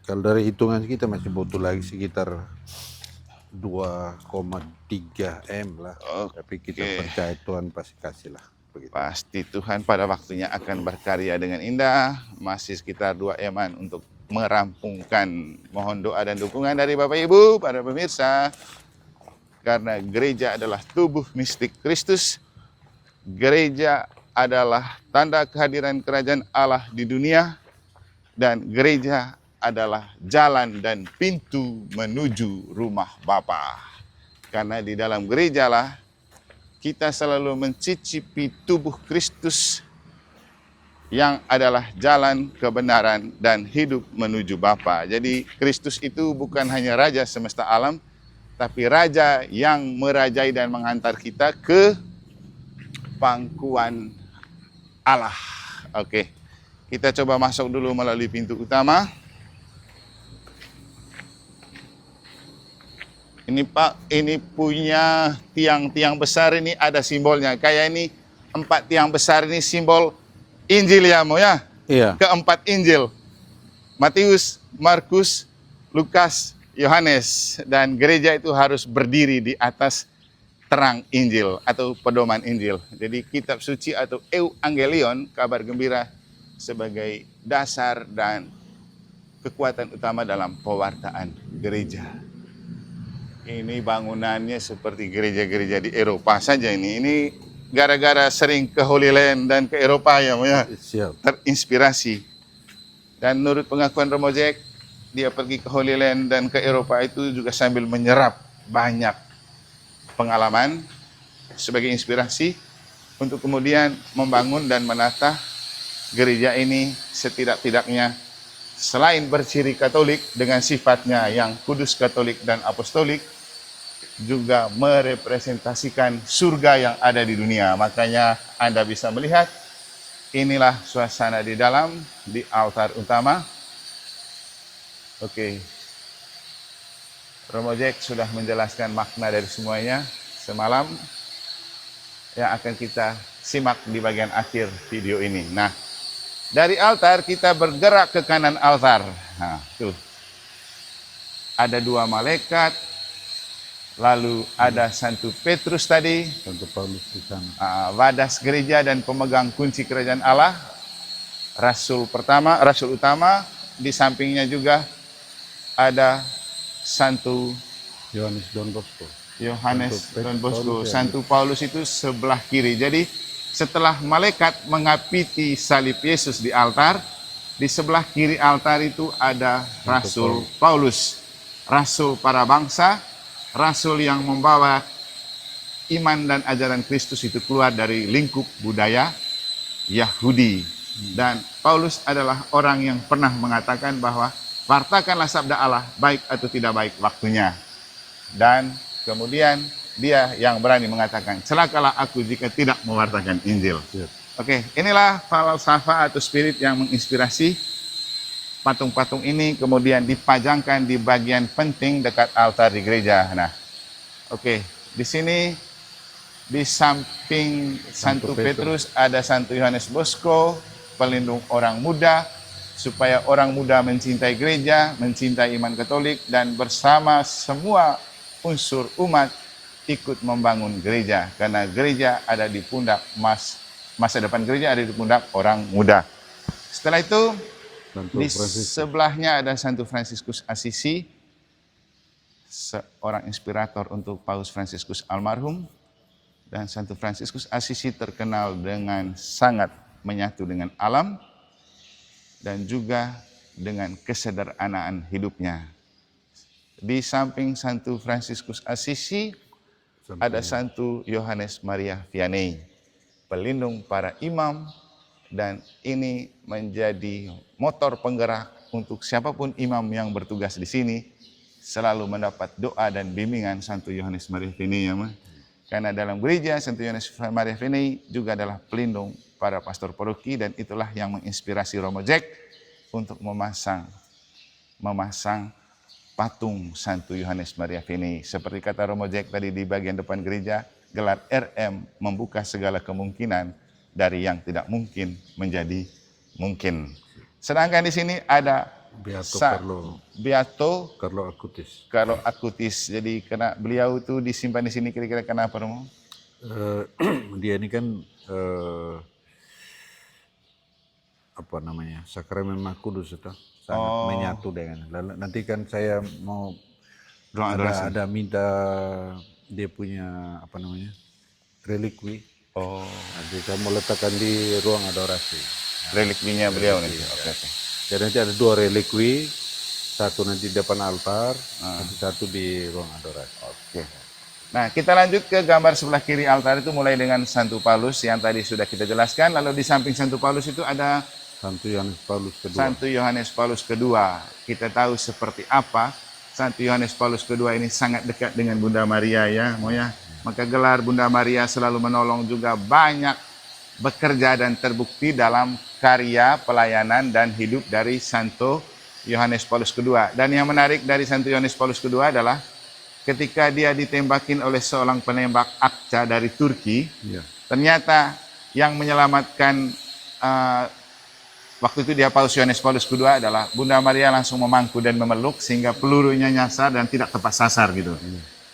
Kalau dari hitungan kita masih butuh lagi sekitar 2,3 M lah. Tapi kita percaya Tuhan pasti kasih lah. Begitu. Pasti Tuhan pada waktunya akan berkarya dengan indah. Masih sekitar 2 M-an untuk merampungkan. Mohon doa dan dukungan dari Bapak Ibu, para pemirsa. Karena gereja adalah tubuh mistik Kristus. Gereja adalah tanda kehadiran kerajaan Allah di dunia. Dan gereja adalah jalan dan pintu menuju rumah Bapa. Karena di dalam gerejalah kita selalu mencicipi tubuh Kristus yang adalah jalan, kebenaran, dan hidup menuju Bapa. Jadi Kristus itu bukan hanya Raja semesta alam, tapi Raja yang merajai dan menghantar kita ke pangkuan Allah. Oke, kita coba masuk dulu melalui pintu utama. Ini Pak, ini punya tiang-tiang besar, ini ada simbolnya. Kayak ini 4 tiang besar ini simbol Injil ya, Mo ya? Iya. Keempat Injil. Matius, Markus, Lukas, Yohanes. Dan gereja itu harus berdiri di atas terang Injil atau pedoman Injil. Jadi kitab suci atau Evangelion, kabar gembira, sebagai dasar dan kekuatan utama dalam pewartaan gereja. Ini bangunannya seperti gereja-gereja di Eropa saja ini. Ini gara-gara sering ke Holy Land dan ke Eropa ya, Siap. terinspirasi. Dan menurut pengakuan Romo Jack, dia pergi ke Holy Land dan ke Eropa itu juga sambil menyerap banyak pengalaman sebagai inspirasi untuk kemudian membangun dan menata gereja ini setidak-tidaknya selain berciri Katolik dengan sifatnya yang kudus, Katolik, dan apostolik, juga merepresentasikan surga yang ada di dunia. Makanya Anda bisa melihat inilah suasana di dalam, di altar utama. Oke, Romo Jack sudah menjelaskan makna dari semuanya semalam yang akan kita simak di bagian akhir video ini. Nah, dari altar kita bergerak ke kanan altar. Nah, tuh. Ada 2 malaikat, lalu ada Santo Petrus tadi, Santo Paulus di sana. wadas gereja dan pemegang kunci kerajaan Allah, rasul utama, di sampingnya juga ada Santo Yohanes Don Bosco. Santo Paulus itu sebelah kiri. Jadi setelah malaikat mengapiti salib Yesus di altar, di sebelah kiri altar itu ada Rasul Paulus, rasul para bangsa, rasul yang membawa iman dan ajaran Kristus itu keluar dari lingkup budaya Yahudi. Dan Paulus adalah orang yang pernah mengatakan bahwa wartakanlah sabda Allah, baik atau tidak baik waktunya. Dan kemudian dia yang berani mengatakan, celakalah aku jika tidak mewartakan Injil. Oke, inilah falsafah atau spirit yang menginspirasi patung-patung ini, kemudian dipajangkan di bagian penting dekat altar di gereja. Nah, oke, di sini di samping Santo Petrus ada Santo Yohanes Bosco, pelindung orang muda, supaya orang muda mencintai gereja, mencintai iman Katolik, dan bersama semua unsur umat ikut membangun gereja, karena gereja ada di pundak masa depan gereja ada di pundak orang muda. Setelah itu di sebelahnya ada Santo Fransiskus Assisi, seorang inspirator untuk Paus Fransiskus almarhum. Dan Santo Fransiskus Assisi terkenal dengan sangat menyatu dengan alam dan juga dengan kesederhanaan hidupnya. Di samping Santo Fransiskus Assisi ada Santo Yohanes Maria Vianney, pelindung para imam, dan ini menjadi motor penggerak untuk siapapun imam yang bertugas di sini selalu mendapat doa dan bimbingan Santo Yohanes Maria Vianney, ya, karena dalam gereja Santo Yohanes Maria Vianney juga adalah pelindung para pastor paroki, dan itulah yang menginspirasi Romo Jack untuk memasang patung Santo Yohanes Maria Vianney. Seperti kata Romo Jack tadi di bagian depan gereja, gelar RM membuka segala kemungkinan dari yang tidak mungkin menjadi mungkin. Sedangkan di sini ada Beato Carlo Acutis. Jadi karena beliau itu disimpan di sini, kira-kira kenapa, Romo? Dia ini kan sakramen Maha Kudus itu sangat menyatu dengan. Lalu nanti kan saya mau ada minta dia punya relikwi. Nanti saya mau letakkan di ruang adorasi. Relikwinya beliau nih. Oke. Jadi nanti ada 2 relikwi, satu nanti di depan altar, satu di ruang adorasi. Oke. Nah, kita lanjut ke gambar sebelah kiri altar itu mulai dengan Santo Paulus yang tadi sudah kita jelaskan. Lalu di samping Santo Paulus itu ada Santo Yohanes Paulus kedua. Santo Yohanes Paulus kedua. Kita tahu seperti apa Santo Yohanes Paulus kedua ini sangat dekat dengan Bunda Maria ya, Moya. Maka gelar Bunda Maria selalu menolong juga banyak bekerja dan terbukti dalam karya pelayanan dan hidup dari Santo Yohanes Paulus kedua. Dan yang menarik dari Santo Yohanes Paulus kedua adalah ketika dia ditembakin oleh seorang penembak Akça dari Turki, Ya. ternyata yang menyelamatkan waktu itu dia Paus Yohanes Paulus kedua adalah Bunda Maria langsung memangku dan memeluk sehingga pelurunya nyasar dan tidak tepat sasar gitu.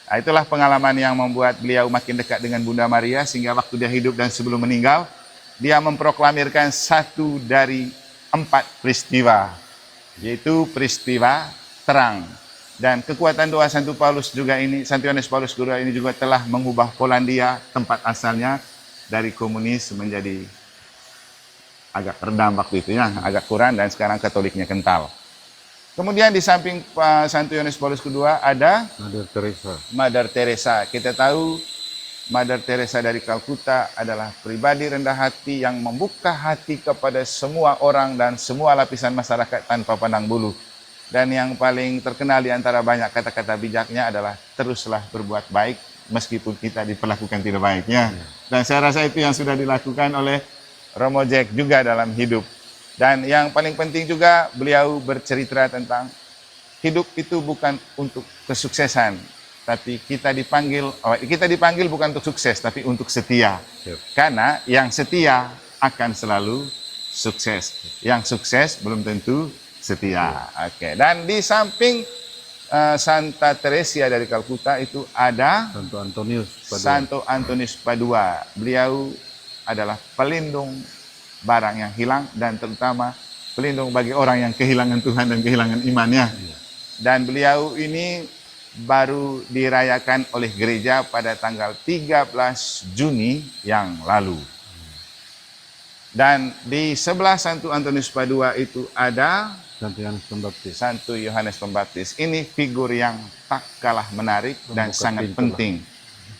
Nah, itulah pengalaman yang membuat beliau makin dekat dengan Bunda Maria sehingga waktu dia hidup dan sebelum meninggal dia memproklamirkan satu dari 4 peristiwa, yaitu peristiwa terang. Dan kekuatan doa Santo Paulus juga ini, Santo Yohanes Paulus kedua ini juga telah mengubah Polandia, tempat asalnya dari komunis menjadi agak redam waktu itu ya, agak kurang, dan sekarang Katoliknya kental. Kemudian di samping Santo Yohanes Paulus kedua ada Mother Teresa. Mother Teresa. Kita tahu Mother Teresa dari Kalkuta adalah pribadi rendah hati yang membuka hati kepada semua orang dan semua lapisan masyarakat tanpa pandang bulu. Dan yang paling terkenal di antara banyak kata-kata bijaknya adalah teruslah berbuat baik meskipun kita diperlakukan tidak baiknya. Dan saya rasa itu yang sudah dilakukan oleh Romo Jack juga dalam hidup. Dan yang paling penting juga beliau bercerita tentang hidup itu bukan untuk kesuksesan, tapi kita dipanggil bukan untuk sukses, tapi untuk setia. Karena yang setia akan selalu sukses. Yang sukses belum tentu setia. Oke. Dan di samping Santa Teresia dari Kalkuta itu ada Santo Antonius Padua. Santo Antonius Padua. Beliau adalah pelindung barang yang hilang dan terutama pelindung bagi orang yang kehilangan Tuhan dan kehilangan imannya. Dan beliau ini baru dirayakan oleh gereja pada tanggal 13 Juni yang lalu. Dan di sebelah Santo Antonius Padua itu ada Santo Yohanes Pembaptis. Santo Yohanes Pembaptis. Ini figur yang tak kalah menarik dan sangat penting.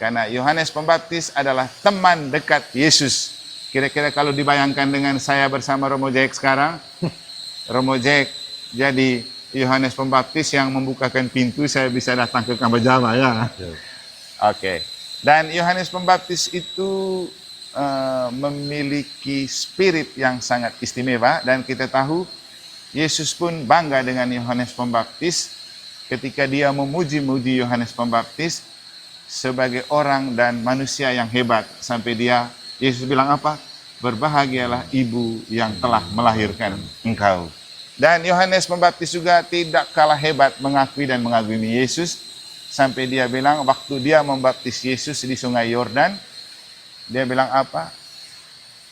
Karena Yohanes Pembaptis adalah teman dekat Yesus. Kira-kira kalau dibayangkan dengan saya bersama Romo Jack sekarang, Romo Jack jadi Yohanes Pembaptis yang membukakan pintu, saya bisa datang ke Kambajama ya. Oke. Dan Yohanes Pembaptis itu memiliki spirit yang sangat istimewa dan kita tahu Yesus pun bangga dengan Yohanes Pembaptis ketika dia memuji-muji Yohanes Pembaptis sebagai orang dan manusia yang hebat sampai Yesus bilang apa? Berbahagialah ibu yang telah melahirkan engkau. Dan Yohanes Pembaptis juga tidak kalah hebat mengakui dan mengagumi Yesus. Sampai dia bilang waktu dia membaptis Yesus di sungai Yordan, dia bilang apa?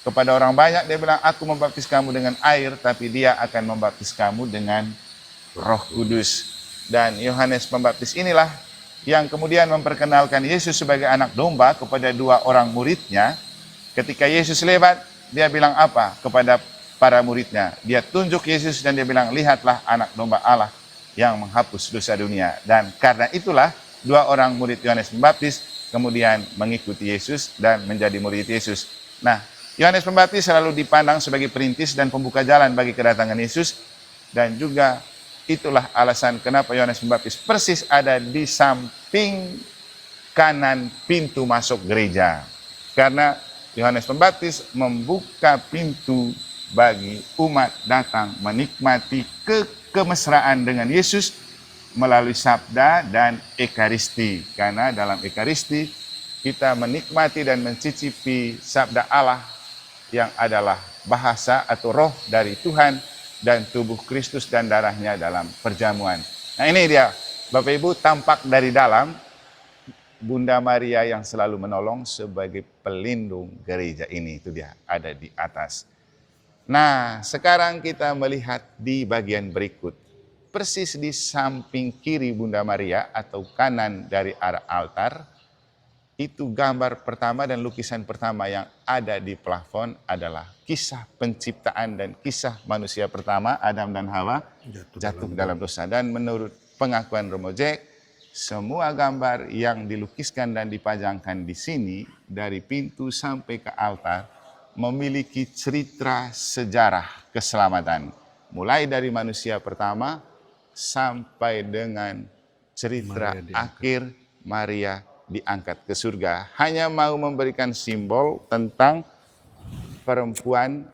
Kepada orang banyak dia bilang, aku membaptis kamu dengan air, tapi dia akan membaptis kamu dengan Roh Kudus. Dan Yohanes Pembaptis inilah yang kemudian memperkenalkan Yesus sebagai anak domba kepada 2 orang muridnya. Ketika Yesus lewat, dia bilang apa kepada para muridnya? Dia tunjuk Yesus dan dia bilang, lihatlah anak domba Allah yang menghapus dosa dunia. Dan karena itulah 2 orang murid Yohanes Pembaptis kemudian mengikuti Yesus dan menjadi murid Yesus. Nah, Yohanes Pembaptis selalu dipandang sebagai perintis dan pembuka jalan bagi kedatangan Yesus. Dan juga itulah alasan kenapa Yohanes Pembaptis persis ada di samping kanan pintu masuk gereja. Karena Yohanes Pembaptis membuka pintu bagi umat datang menikmati kemesraan dengan Yesus melalui sabda dan ekaristi. Karena dalam ekaristi kita menikmati dan mencicipi sabda Allah yang adalah bahasa atau roh dari Tuhan dan tubuh Kristus dan darahnya dalam perjamuan. Nah ini dia Bapak Ibu, tampak dari dalam Bunda Maria yang selalu menolong sebagai pelindung gereja ini. Itu dia, ada di atas. Nah, sekarang kita melihat di bagian berikut. Persis di samping kiri Bunda Maria atau kanan dari arah altar, itu gambar pertama dan lukisan pertama yang ada di plafon adalah kisah penciptaan dan kisah manusia pertama, Adam dan Hawa, jatuh dalam dosa. Dan menurut pengakuan Romo Jack, semua gambar yang dilukiskan dan dipajangkan di sini, dari pintu sampai ke altar, memiliki cerita sejarah keselamatan. Mulai dari manusia pertama sampai dengan cerita akhir Maria diangkat ke surga. Hanya mau memberikan simbol tentang perempuan,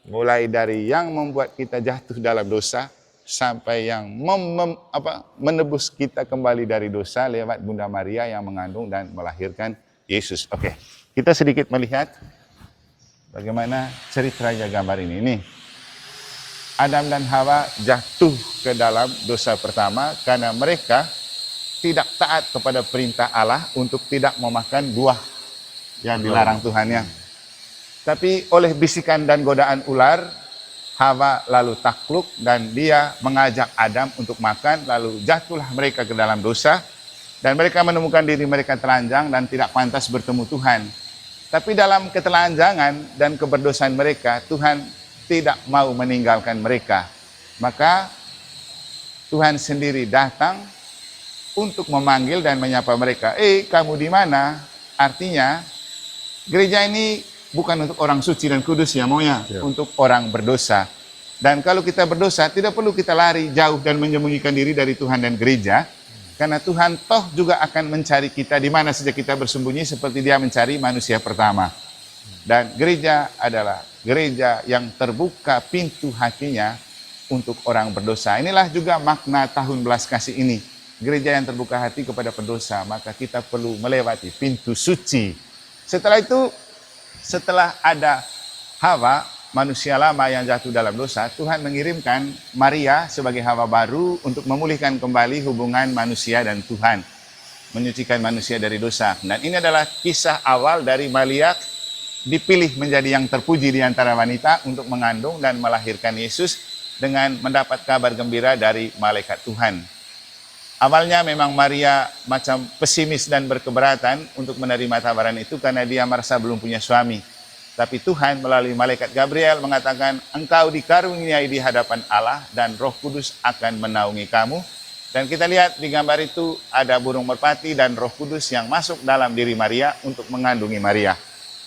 mulai dari yang membuat kita jatuh dalam dosa, sampai yang menebus kita kembali dari dosa lewat Bunda Maria yang mengandung dan melahirkan Yesus. Oke, kita sedikit melihat bagaimana ceritanya gambar ini. Nih, Adam dan Hawa jatuh ke dalam dosa pertama karena mereka tidak taat kepada perintah Allah untuk tidak memakan buah yang dilarang Tuhannya. Tapi oleh bisikan dan godaan ular, Hawa lalu takluk dan dia mengajak Adam untuk makan, lalu jatuhlah mereka ke dalam dosa dan mereka menemukan diri mereka telanjang dan tidak pantas bertemu Tuhan. Tapi dalam ketelanjangan dan keberdosaan mereka, Tuhan tidak mau meninggalkan mereka. Maka Tuhan sendiri datang untuk memanggil dan menyapa mereka. Kamu di mana? Artinya gereja ini bukan untuk orang suci dan kudus ya, untuk orang berdosa. Dan kalau kita berdosa, tidak perlu kita lari jauh dan menyembunyikan diri dari Tuhan dan gereja, karena Tuhan toh juga akan mencari kita di mana saja kita bersembunyi, seperti Dia mencari manusia pertama. Dan gereja adalah gereja yang terbuka pintu hatinya untuk orang berdosa. Inilah juga makna tahun belas kasih ini. Gereja yang terbuka hati kepada pendosa, maka kita perlu melewati pintu suci. Setelah itu, setelah ada Hawa, manusia lama yang jatuh dalam dosa, Tuhan mengirimkan Maria sebagai Hawa baru untuk memulihkan kembali hubungan manusia dan Tuhan, menyucikan manusia dari dosa. Dan ini adalah kisah awal dari Maria dipilih menjadi yang terpuji di antara wanita untuk mengandung dan melahirkan Yesus dengan mendapat kabar gembira dari malaikat Tuhan. Awalnya memang Maria macam pesimis dan berkeberatan untuk menerima tawaran itu karena dia merasa belum punya suami. Tapi Tuhan melalui malaikat Gabriel mengatakan, engkau dikaruniai di hadapan Allah dan Roh Kudus akan menaungi kamu. Dan kita lihat di gambar itu ada burung merpati dan Roh Kudus yang masuk dalam diri Maria untuk mengandungi Maria.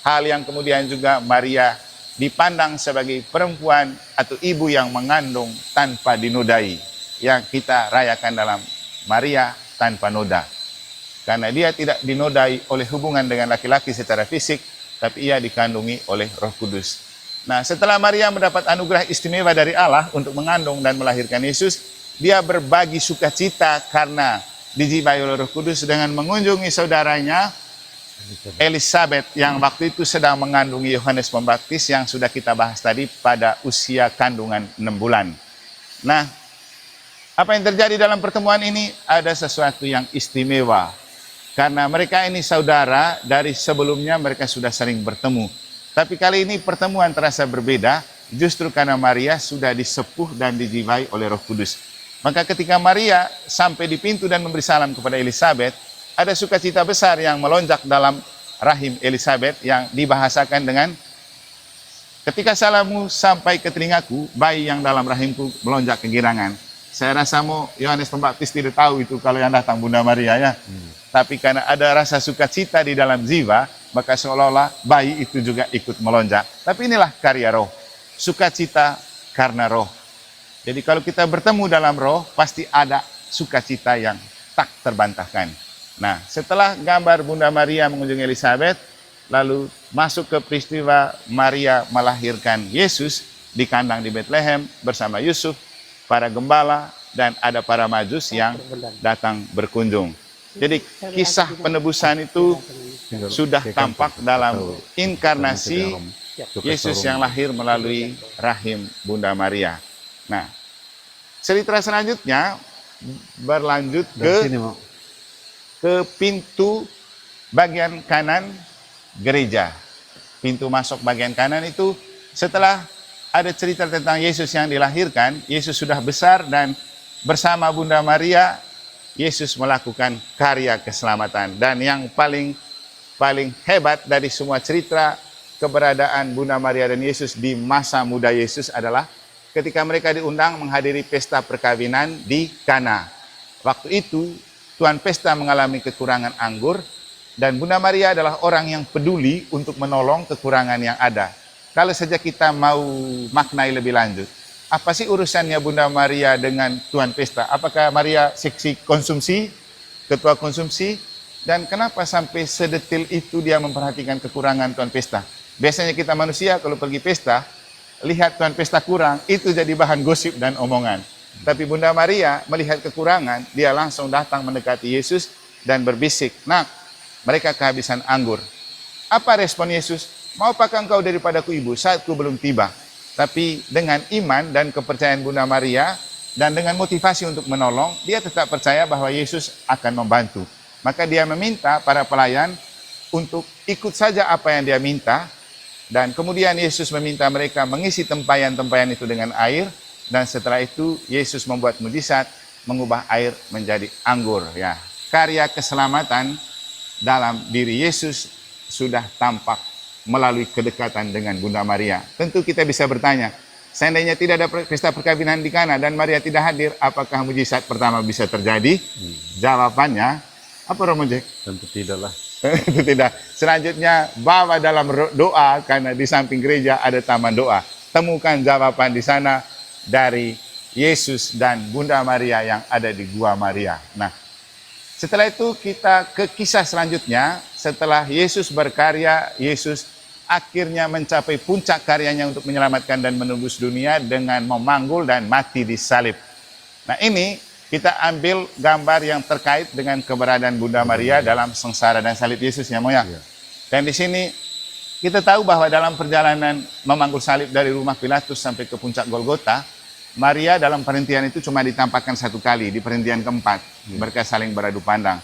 Hal yang kemudian juga Maria dipandang sebagai perempuan atau ibu yang mengandung tanpa dinodai, yang kita rayakan dalam Maria tanpa noda. Karena dia tidak dinodai oleh hubungan dengan laki-laki secara fisik, tapi ia dikandungi oleh Roh Kudus. Nah, setelah Maria mendapat anugerah istimewa dari Allah untuk mengandung dan melahirkan Yesus, dia berbagi sukacita karena dijibai oleh Roh Kudus dengan mengunjungi saudaranya Elisabeth yang waktu itu sedang mengandungi Yohanes Pembaptis yang sudah kita bahas tadi pada usia kandungan 6 bulan. Nah, apa yang terjadi dalam pertemuan ini? Ada sesuatu yang istimewa. Karena mereka ini saudara, dari sebelumnya mereka sudah sering bertemu. Tapi kali ini pertemuan terasa berbeda, justru karena Maria sudah disepuh dan dijiwai oleh Roh Kudus. Maka ketika Maria sampai di pintu dan memberi salam kepada Elisabeth, ada sukacita besar yang melonjak dalam rahim Elisabeth yang dibahasakan dengan, ketika salammu sampai ke telingaku, bayi yang dalam rahimku melonjak kegirangan. Saya rasa Yohanes Pembaptis tidak tahu itu kalau yang datang Bunda Maria ya. Tapi karena ada rasa sukacita di dalam jiwa, maka seolah-olah bayi itu juga ikut melonjak. Tapi inilah karya roh. Sukacita karena roh. Jadi kalau kita bertemu dalam roh, pasti ada sukacita yang tak terbantahkan. Nah, setelah gambar Bunda Maria mengunjungi Elisabeth, lalu masuk ke peristiwa Maria melahirkan Yesus di kandang di Bethlehem bersama Yusuf, para gembala, dan ada para majus yang datang berkunjung. Jadi kisah penebusan itu sudah tampak dalam inkarnasi Yesus yang lahir melalui rahim Bunda Maria. Nah, cerita selanjutnya berlanjut ke pintu bagian kanan gereja. Pintu masuk bagian kanan itu setelah ada cerita tentang Yesus yang dilahirkan, Yesus sudah besar dan bersama Bunda Maria, Yesus melakukan karya keselamatan. Dan yang paling hebat dari semua cerita keberadaan Bunda Maria dan Yesus di masa muda Yesus adalah ketika mereka diundang menghadiri pesta perkawinan di Kana. Waktu itu Tuan pesta mengalami kekurangan anggur, dan Bunda Maria adalah orang yang peduli untuk menolong kekurangan yang ada. Kalau saja kita mau maknai lebih lanjut, apa sih urusannya Bunda Maria dengan Tuan pesta? Apakah Maria seksi konsumsi, ketua konsumsi? Dan kenapa sampai sedetil itu dia memperhatikan kekurangan Tuan pesta? Biasanya kita manusia kalau pergi pesta, lihat Tuan pesta kurang, itu jadi bahan gosip dan omongan. Tapi Bunda Maria melihat kekurangan, dia langsung datang mendekati Yesus dan berbisik, "Nak, mereka kehabisan anggur." Apa respon Yesus? "Maupakah engkau daripadaku ibu, saatku belum tiba." Tapi dengan iman dan kepercayaan Bunda Maria, dan dengan motivasi untuk menolong, dia tetap percaya bahwa Yesus akan membantu. Maka dia meminta para pelayan untuk ikut saja apa yang dia minta, dan kemudian Yesus meminta mereka mengisi tempayan-tempayan itu dengan air, dan setelah itu Yesus membuat mujizat, mengubah air menjadi anggur. Ya, karya keselamatan dalam diri Yesus sudah tampak melalui kedekatan dengan Bunda Maria. Tentu kita bisa bertanya, seandainya tidak ada pesta perkawinan di Kana dan Maria tidak hadir, apakah mujizat pertama bisa terjadi? Jawabannya, apa Romo Jack? Tentu tidaklah. Itu tidak. Selanjutnya, bawa dalam doa, karena di samping gereja ada taman doa. Temukan jawaban di sana dari Yesus dan Bunda Maria yang ada di Gua Maria. Nah, setelah itu kita ke kisah selanjutnya. Setelah Yesus berkarya, Yesus akhirnya mencapai puncak karyanya untuk menyelamatkan dan menembus dunia dengan memanggul dan mati di salib. Nah, ini kita ambil gambar yang terkait dengan keberadaan Bunda Maria dalam sengsara dan salib Yesus, ya Moya. Dan di sini kita tahu bahwa dalam perjalanan memanggul salib dari rumah Pilatus sampai ke puncak Golgota, Maria dalam perhentian itu cuma ditampakkan satu kali, di perhentian keempat. Mereka saling beradu pandang.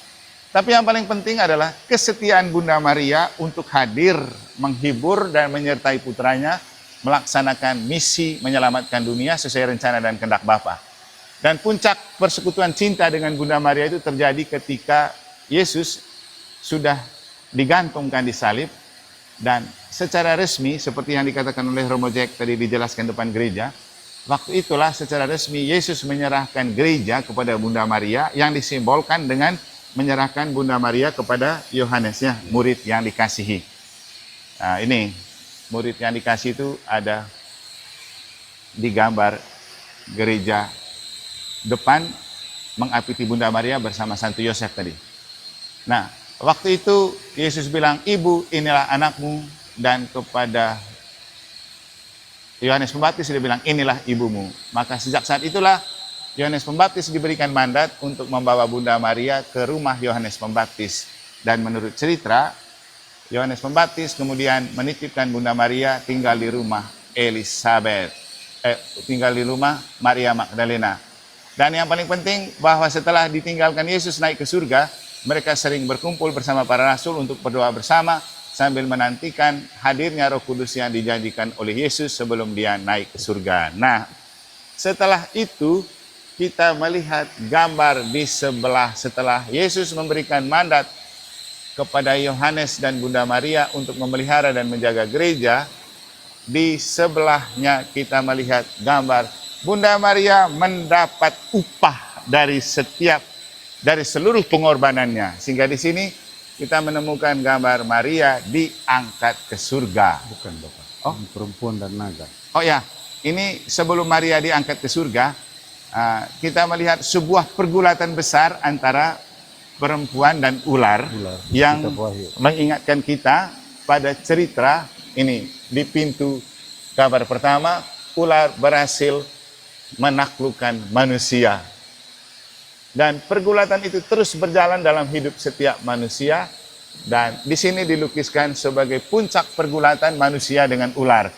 Tapi yang paling penting adalah kesetiaan Bunda Maria untuk hadir, menghibur dan menyertai putranya melaksanakan misi menyelamatkan dunia sesuai rencana dan kehendak Bapa. Dan puncak persekutuan cinta dengan Bunda Maria itu terjadi ketika Yesus sudah digantungkan di salib, dan secara resmi seperti yang dikatakan oleh Romo Jack tadi dijelaskan depan gereja, waktu itulah secara resmi Yesus menyerahkan gereja kepada Bunda Maria, yang disimbolkan dengan menyerahkan Bunda Maria kepada Yohanes, ya, murid yang dikasihi. Nah, ini murid yang dikasih itu ada di gambar gereja depan mengapiti Bunda Maria bersama Santo Yosef tadi. Nah, waktu itu Yesus bilang, "Ibu, inilah anakmu," dan kepada Yohanes Pembaptis dia bilang, "Inilah ibumu." Maka sejak saat itulah Yohanes Pembaptis diberikan mandat untuk membawa Bunda Maria ke rumah Yohanes Pembaptis. Dan menurut cerita, Yohanes Pembaptis kemudian menitipkan Bunda Maria tinggal di rumah tinggal di rumah Maria Magdalena. Dan yang paling penting bahwa setelah ditinggalkan Yesus naik ke surga, mereka sering berkumpul bersama para rasul untuk berdoa bersama sambil menantikan hadirnya Roh Kudus yang dijanjikan oleh Yesus sebelum dia naik ke surga. Nah, setelah itu kita melihat gambar di sebelah setelah Yesus memberikan mandat kepada Yohanes dan Bunda Maria untuk memelihara dan menjaga gereja. Di sebelahnya kita melihat gambar Bunda Maria mendapat upah dari seluruh pengorbanannya, sehingga di sini kita menemukan gambar Maria diangkat ke surga. Bukan, Bapak. Oh, perempuan dan naga. Oh ya, ini sebelum Maria diangkat ke surga, kita melihat sebuah pergulatan besar antara perempuan dan ular yang mengingatkan kita pada cerita ini. Di pintu gambar pertama, ular berhasil menaklukkan manusia. Dan pergulatan itu terus berjalan dalam hidup setiap manusia. Dan di sini dilukiskan sebagai puncak pergulatan manusia dengan ular.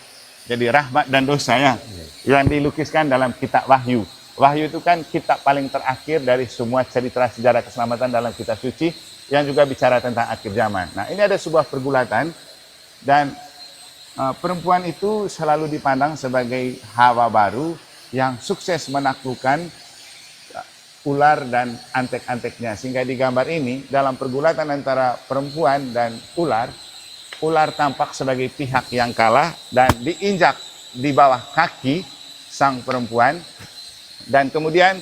Jadi rahmat dan dosa, ya, yang dilukiskan dalam kitab Wahyu. Wahyu itu kan kitab paling terakhir dari semua cerita sejarah keselamatan dalam kitab suci, yang juga bicara tentang akhir zaman. Nah, ini ada sebuah pergulatan, dan perempuan itu selalu dipandang sebagai Hawa baru yang sukses menaklukkan ular dan antek-anteknya. Sehingga di gambar ini, dalam pergulatan antara perempuan dan ular tampak sebagai pihak yang kalah dan diinjak di bawah kaki sang perempuan. Dan kemudian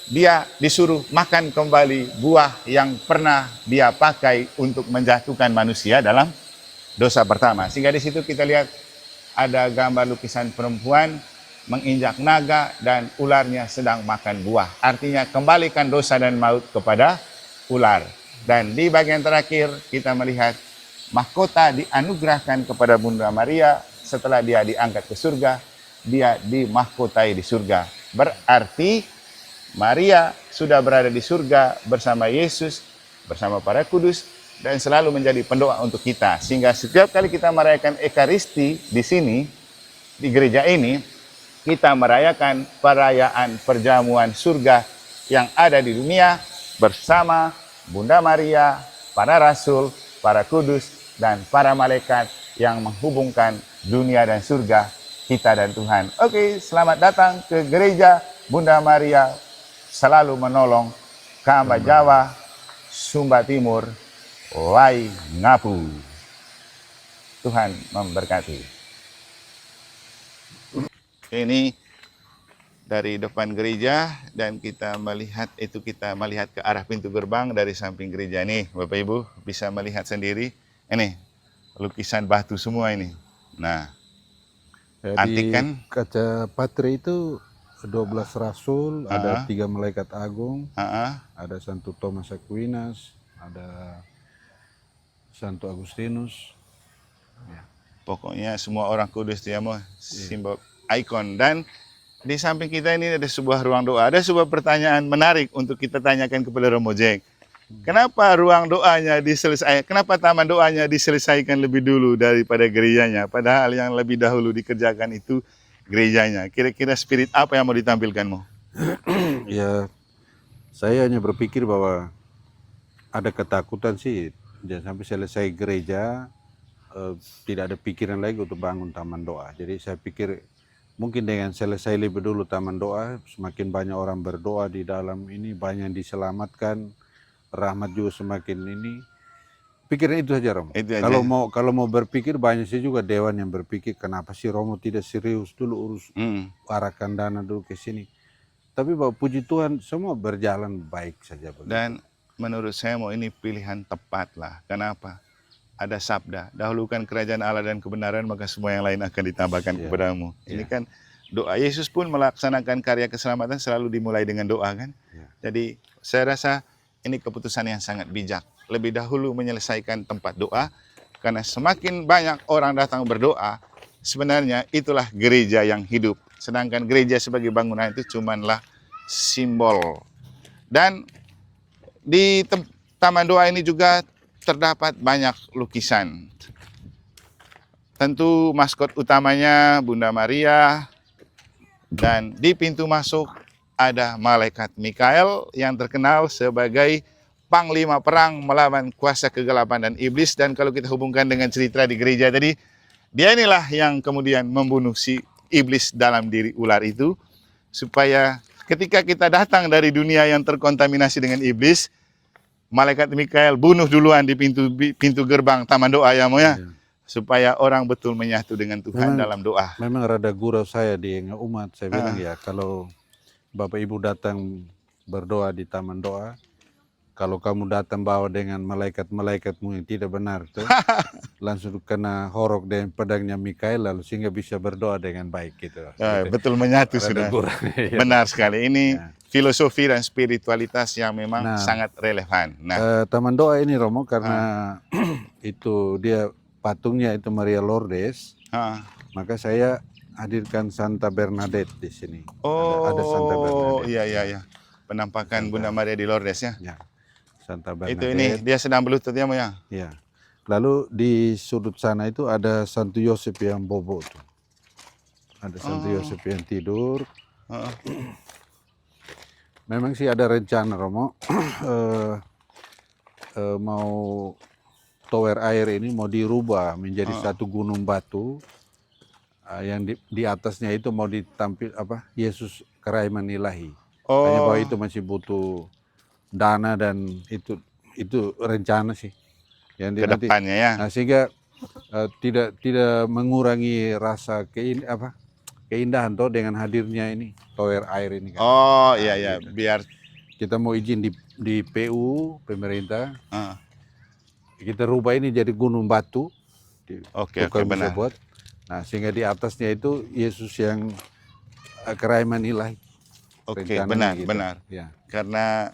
dia disuruh makan kembali buah yang pernah dia pakai untuk menjatuhkan manusia dalam dosa pertama. Sehingga di situ kita lihat ada gambar lukisan perempuan menginjak naga dan ularnya sedang makan buah. Artinya kembalikan dosa dan maut kepada ular. Dan di bagian terakhir kita melihat mahkota dianugerahkan kepada Bunda Maria setelah dia diangkat ke surga. Dia dimahkotai di surga. Berarti Maria sudah berada di surga bersama Yesus, bersama para kudus, dan selalu menjadi pendoa untuk kita. Sehingga setiap kali kita merayakan Ekaristi di sini, di gereja ini, kita merayakan perayaan perjamuan surga yang ada di dunia bersama Bunda Maria, para rasul, para kudus, dan para malaikat yang menghubungkan dunia dan surga, kita dan Tuhan. Oke, selamat datang ke gereja Bunda Maria selalu menolong Kamba Jawa, Sumba Timur, Wai Ngapu. Tuhan memberkati. Ini dari depan gereja dan kita melihat ke arah pintu gerbang dari samping gereja ini. Bapak Ibu bisa melihat sendiri. Ini lukisan batu semua ini. Nah, antik kan? Kaca patre itu 12 rasul, ada 3 malaikat agung, ada Santo Thomas Aquinas, ada Santo Agustinus. Ya. Pokoknya semua orang kudus dia mau simbol ikon. Dan di samping kita ini ada sebuah ruang doa. Ada sebuah pertanyaan menarik untuk kita tanyakan kepada Romo Jack. Kenapa ruang doanya diselesaikan? Kenapa taman doanya diselesaikan lebih dulu daripada gerejanya? Padahal yang lebih dahulu dikerjakan itu gerejanya. Kira-kira spirit apa yang mau ditampilkanmu? Ya, saya hanya berpikir bahwa ada ketakutan sih, jangan sampai selesai gereja tidak ada pikiran lagi untuk bangun taman doa. Jadi saya pikir mungkin dengan selesai lebih dulu taman doa, semakin banyak orang berdoa di dalam ini, banyak yang diselamatkan, rahmat juga semakin ini. Pikiran itu saja, Romo. Kalau mau berpikir, banyak sih juga dewan yang berpikir kenapa sih Romo tidak serius dulu urus arahkan dana dulu ke sini. Tapi bahwa puji Tuhan semua berjalan baik saja begitu. Dan menurut saya ini pilihan tepat lah. Kenapa? Ada sabda, dahulukan kerajaan Allah dan kebenaran, maka semua yang lain akan ditambahkan kepadamu. Ini kan doa. Yesus pun melaksanakan karya keselamatan selalu dimulai dengan doa kan. Jadi saya rasa ini keputusan yang sangat bijak. Lebih dahulu menyelesaikan tempat doa, karena semakin banyak orang datang berdoa, sebenarnya itulah gereja yang hidup. Sedangkan gereja sebagai bangunan itu cumanlah simbol. Dan di taman doa ini juga terdapat banyak lukisan. Tentu maskot utamanya Bunda Maria, dan di pintu masuk ada malaikat Mikael yang terkenal sebagai panglima perang melawan kuasa kegelapan dan iblis. Dan kalau kita hubungkan dengan cerita di gereja tadi, dia inilah yang kemudian membunuh si iblis dalam diri ular itu, supaya ketika kita datang dari dunia yang terkontaminasi dengan iblis, malaikat Mikael bunuh duluan di pintu gerbang taman doa ya, supaya orang betul menyatu dengan Tuhan dalam doa. Memang rada gurau saya di umat, saya bilang ya, kalau Bapak Ibu datang berdoa di taman doa, kalau kamu datang bawa dengan malaikat-malaikatmu yang tidak benar tuh, langsung kena horok dengan pedangnya Mikael, lalu sehingga bisa berdoa dengan baik gitu. Betul menyatu sudah. Benar sekali. Ini filosofi dan spiritualitas yang memang sangat relevan. Taman doa ini, Romo, karena itu dia patungnya itu Maria Lourdes, maka saya hadirkan Santa Bernadette di sini. Ada Santa Bernadette. Iya. Penampakan Bunda Maria di Lourdes ya. Santa Bernadette. Itu ini dia sedang berlutut ya, Mo ya. Iya. Lalu di sudut sana itu ada Santo Yosef yang bobo tuh. Ada Santo Yosef yang tidur. Memang sih ada rencana, Romo, mau tower air ini mau dirubah menjadi satu gunung batu, yang di atasnya itu mau ditampil Yesus Keraiman Ilahi. Hanya bahwa itu masih butuh dana dan itu rencana sih. Yang kedepannya ya. Nah, sehingga tidak mengurangi rasa keindahan toh dengan hadirnya ini tower air ini kan. Oh iya ya, Gitu. biar Kita mau izin di PU pemerintah, ah, kita rubah ini jadi gunung batu, oke tukang bisa benar. buat. Nah sehingga di atasnya itu Yesus yang kerahiman ilahi. Oke, Rencananya benar, gitu. benar. Ya. Karena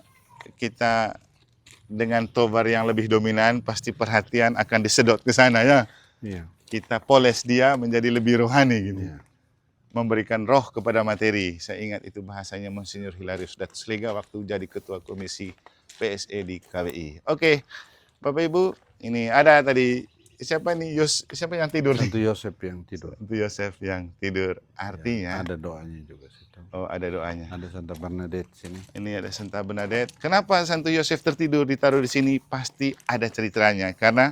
kita dengan tower yang lebih dominan, pasti perhatian akan disedot ke sana ya. Iya. Kita poles dia menjadi lebih rohani gitu. Iya. Memberikan roh kepada materi. Saya ingat itu bahasanya Monsinyur Hilarius Datsliga waktu jadi ketua komisi PSE di KBI. Oke, Bapak Ibu, ini ada tadi siapa nih siapa yang tidur Santo nih? Yosef yang tidur. Santo Yosef yang tidur. Artinya, Ya, ada doanya juga situ. oh ada doanya. Ada Santa Bernadette sini. Ini ada Santa Bernadette. Kenapa Santo Yosef tertidur ditaruh di sini? Pasti ada ceritanya. Karena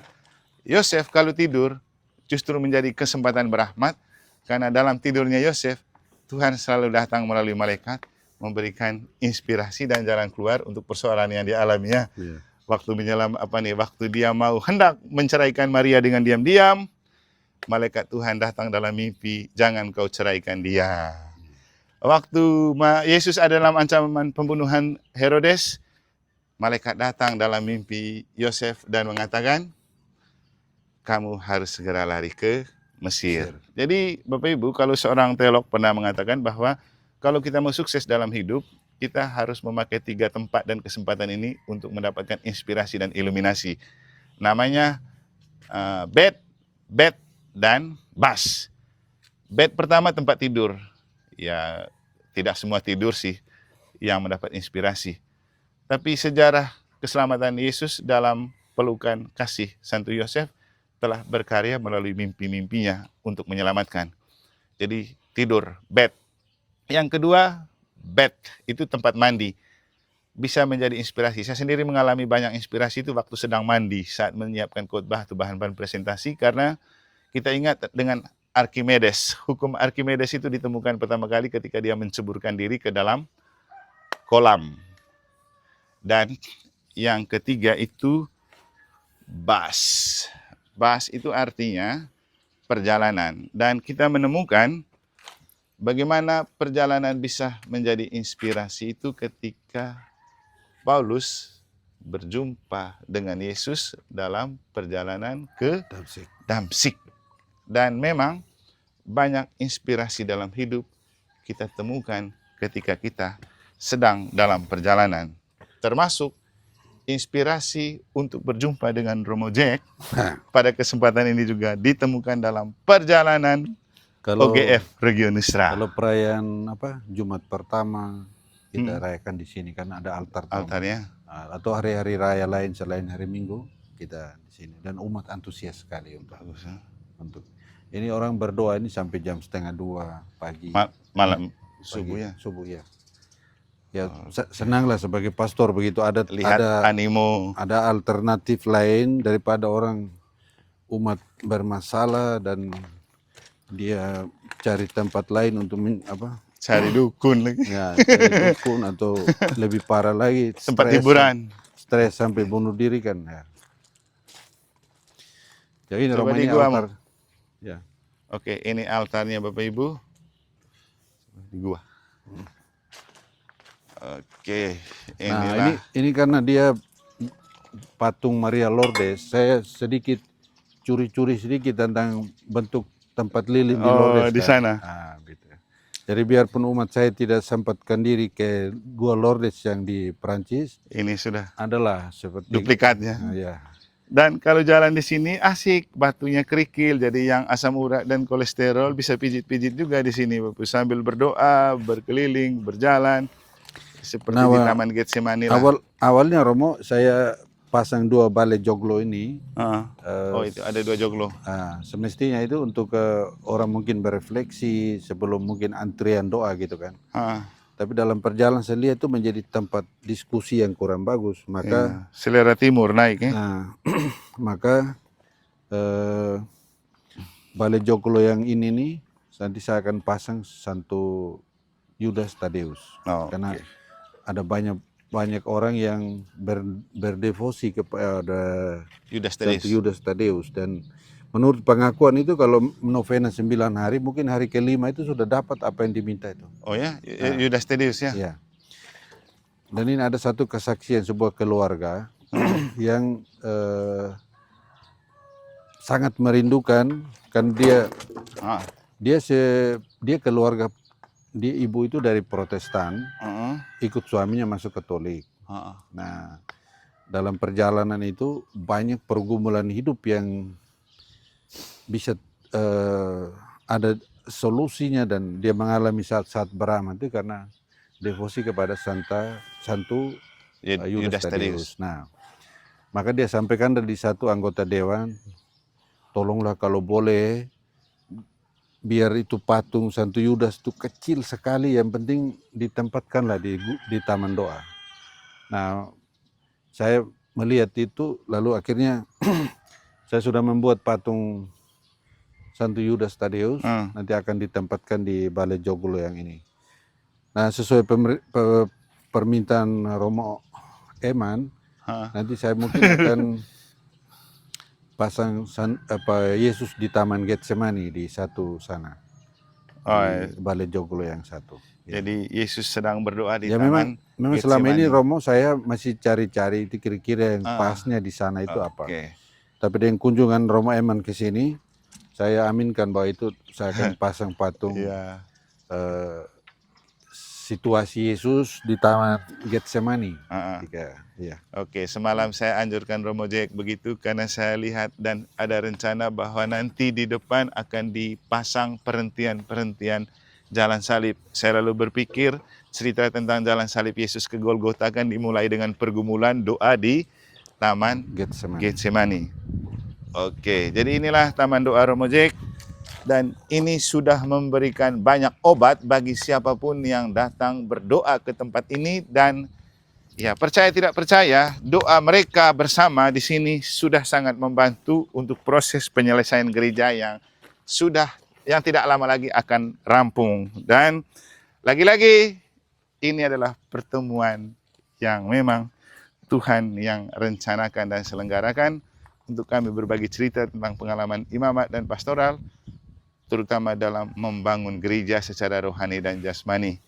Yosef kalau tidur justru menjadi kesempatan berahmat. Karena dalam tidurnya Yosef, Tuhan selalu datang melalui malaikat memberikan inspirasi dan jalan keluar untuk persoalan yang dialaminya. Iya. Waktu dia mau hendak menceraikan Maria dengan diam-diam, malaikat Tuhan datang dalam mimpi, jangan kau ceraikan dia. Waktu Yesus ada dalam ancaman pembunuhan Herodes, malaikat datang dalam mimpi Yosef dan mengatakan, kamu harus segera lari ke Mesir. Jadi Bapak Ibu, kalau seorang teolog pernah mengatakan bahwa kalau kita mau sukses dalam hidup, kita harus memakai 3 tempat dan kesempatan ini untuk mendapatkan inspirasi dan iluminasi. Namanya bed, dan bus. Bed pertama tempat tidur. Ya, tidak semua tidur sih yang mendapat inspirasi. Tapi sejarah keselamatan Yesus dalam pelukan kasih Santo Yosef telah berkarya melalui mimpi-mimpinya untuk menyelamatkan. Jadi tidur, bed. Yang kedua, bed itu tempat mandi. Bisa menjadi inspirasi. Saya sendiri mengalami banyak inspirasi itu waktu sedang mandi saat menyiapkan khotbah atau bahan-bahan presentasi, karena kita ingat dengan Archimedes. Hukum Archimedes itu ditemukan pertama kali ketika dia menceburkan diri ke dalam kolam. Dan yang ketiga itu bus. Bus itu artinya perjalanan. Dan kita menemukan bagaimana perjalanan bisa menjadi inspirasi itu ketika Paulus berjumpa dengan Yesus dalam perjalanan ke Damsyik. Dan memang banyak inspirasi dalam hidup kita temukan ketika kita sedang dalam perjalanan. Termasuk inspirasi untuk berjumpa dengan Romo Jack pada kesempatan ini juga ditemukan dalam perjalanan OGF Region Nusra. Kalau perayaan Jumat pertama kita rayakan di sini kan ada altarnya. Atau hari-hari raya lain selain hari Minggu kita di sini, dan umat antusias sekali untuk ini orang berdoa ini sampai jam 1:30 pagi. Malam subuh ya. Ya senanglah sebagai pastor begitu ada animo, ada alternatif lain daripada orang umat bermasalah dan dia cari tempat lain untuk cari dukun lagi. Ya, cari dukun atau lebih parah lagi tempat hiburan, stres sampai bunuh diri kan ya. Jadi coba ini altar. Ya. Oke, ini altarnya Bapak Ibu di gua. Oke, inilah. Nah, ini karena dia patung Maria Lourdes, saya sedikit curi-curi sedikit tentang bentuk tempat lilin di Lourdes. Di sana. Gitu. Jadi biarpun umat saya tidak sempatkan diri ke Gua Lourdes yang di Prancis, ini sudah adalah seperti duplikatnya. Ya. Dan kalau jalan di sini asik, batunya kerikil, jadi yang asam urat dan kolesterol bisa pijit-pijit juga di sini, Bapak, sambil berdoa, berkeliling, berjalan. Seperti di Taman Getsemani lah. Awalnya Romo saya pasang 2 balai joglo ini. Itu ada 2 joglo. Semestinya itu untuk orang mungkin berefleksi sebelum mungkin antrian doa gitu kan. Tapi dalam perjalanan saya lihat itu menjadi tempat diskusi yang kurang bagus. Maka selera timur naik ya. Maka balai joglo yang ini nih nanti saya akan pasang Santo Yudas Tadeus. Karena ada banyak orang yang berdevosi kepada Santo Yudas Tadeus, dan menurut pengakuan itu kalau novena 9 hari, mungkin hari kelima itu sudah dapat apa yang diminta itu. Oh ya, Yudas Thaddeus ya? Iya. Dan ini ada satu kesaksian sebuah keluarga yang sangat merindukan, kan dia keluarga, dia ibu itu dari Protestan, ikut suaminya masuk Katolik. Nah, dalam perjalanan itu banyak pergumulan hidup yang bisa ada solusinya, dan dia mengalami saat-saat beram itu karena devosi kepada Santo Yudas Thaddeus. Nah, maka dia sampaikan dari satu anggota dewan, tolonglah kalau boleh biar itu patung Santo Yudas itu kecil sekali, yang penting ditempatkanlah di taman doa. Nah, saya melihat itu, lalu akhirnya saya sudah membuat patung Santo Yudas Thaddeus, nanti akan ditempatkan di Balai Joglo yang ini. Nah, sesuai permintaan Romo Eman, nanti saya mungkin akan pasang Yesus di Taman Getsemani di satu sana, di Balai Joglo yang satu. Jadi Yesus sedang berdoa di Taman memang Getsemani. Selama ini Romo saya masih cari-cari itu kira-kira yang pasnya di sana itu apa. Tapi dengan kunjungan Romo Eman ke sini, saya aminkan bahwa itu saya akan pasang patung situasi Yesus di Taman Getsemani. Oke, semalam saya anjurkan Romo Jack begitu karena saya lihat dan ada rencana bahwa nanti di depan akan dipasang perhentian jalan salib. Saya lalu berpikir cerita tentang jalan salib Yesus ke Golgota akan dimulai dengan pergumulan doa di Taman Getsemani. Oke, jadi inilah Taman Doa Romo Jack. Dan ini sudah memberikan banyak obat bagi siapapun yang datang berdoa ke tempat ini. Dan ya, percaya tidak percaya, doa mereka bersama di sini sudah sangat membantu untuk proses penyelesaian gereja yang tidak lama lagi akan rampung. Dan lagi-lagi ini adalah pertemuan yang memang Tuhan yang rencanakan dan selenggarakan untuk kami berbagi cerita tentang pengalaman imamat dan pastoral, terutama dalam membangun gereja secara rohani dan jasmani.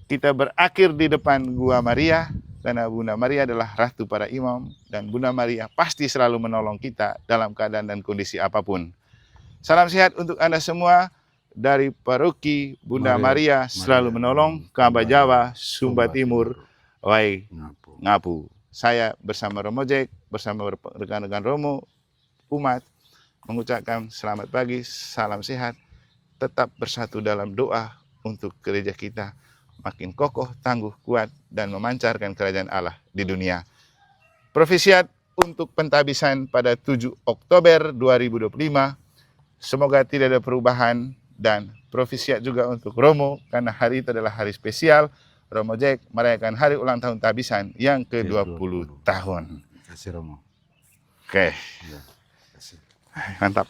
Kita berakhir di depan Gua Maria, karena Bunda Maria adalah ratu para imam, dan Bunda Maria pasti selalu menolong kita dalam keadaan dan kondisi apapun. Salam sehat untuk Anda semua dari Paroki Bunda Maria selalu menolong, Kamba Jawa, Sumba Timur, Wai Ngapu. Saya bersama Romo Jack, bersama rekan-rekan Romo, umat, mengucapkan selamat pagi, salam sehat, tetap bersatu dalam doa untuk gereja kita makin kokoh, tangguh, kuat, dan memancarkan kerajaan Allah di dunia. Profesiat untuk pentabisan pada 7 Oktober 2025, semoga tidak ada perubahan, dan profesiat juga untuk Romo, karena hari itu adalah hari spesial, Romo Jack merayakan hari ulang tahun tabisan yang ke-20 tahun. Terima kasih Romo. Oke. Ya. Mantap.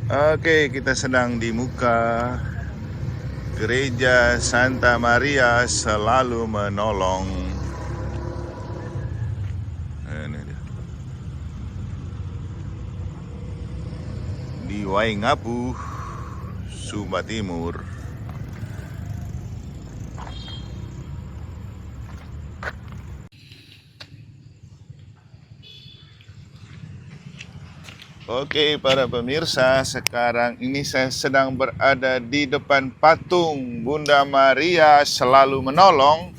Oke, kita sedang di muka Gereja Santa Maria Selalu Menolong. Ini dia. Di Wai Ngapu, Sumba Timur. Oke, para pemirsa, sekarang ini saya sedang berada di depan patung Bunda Maria Selalu Menolong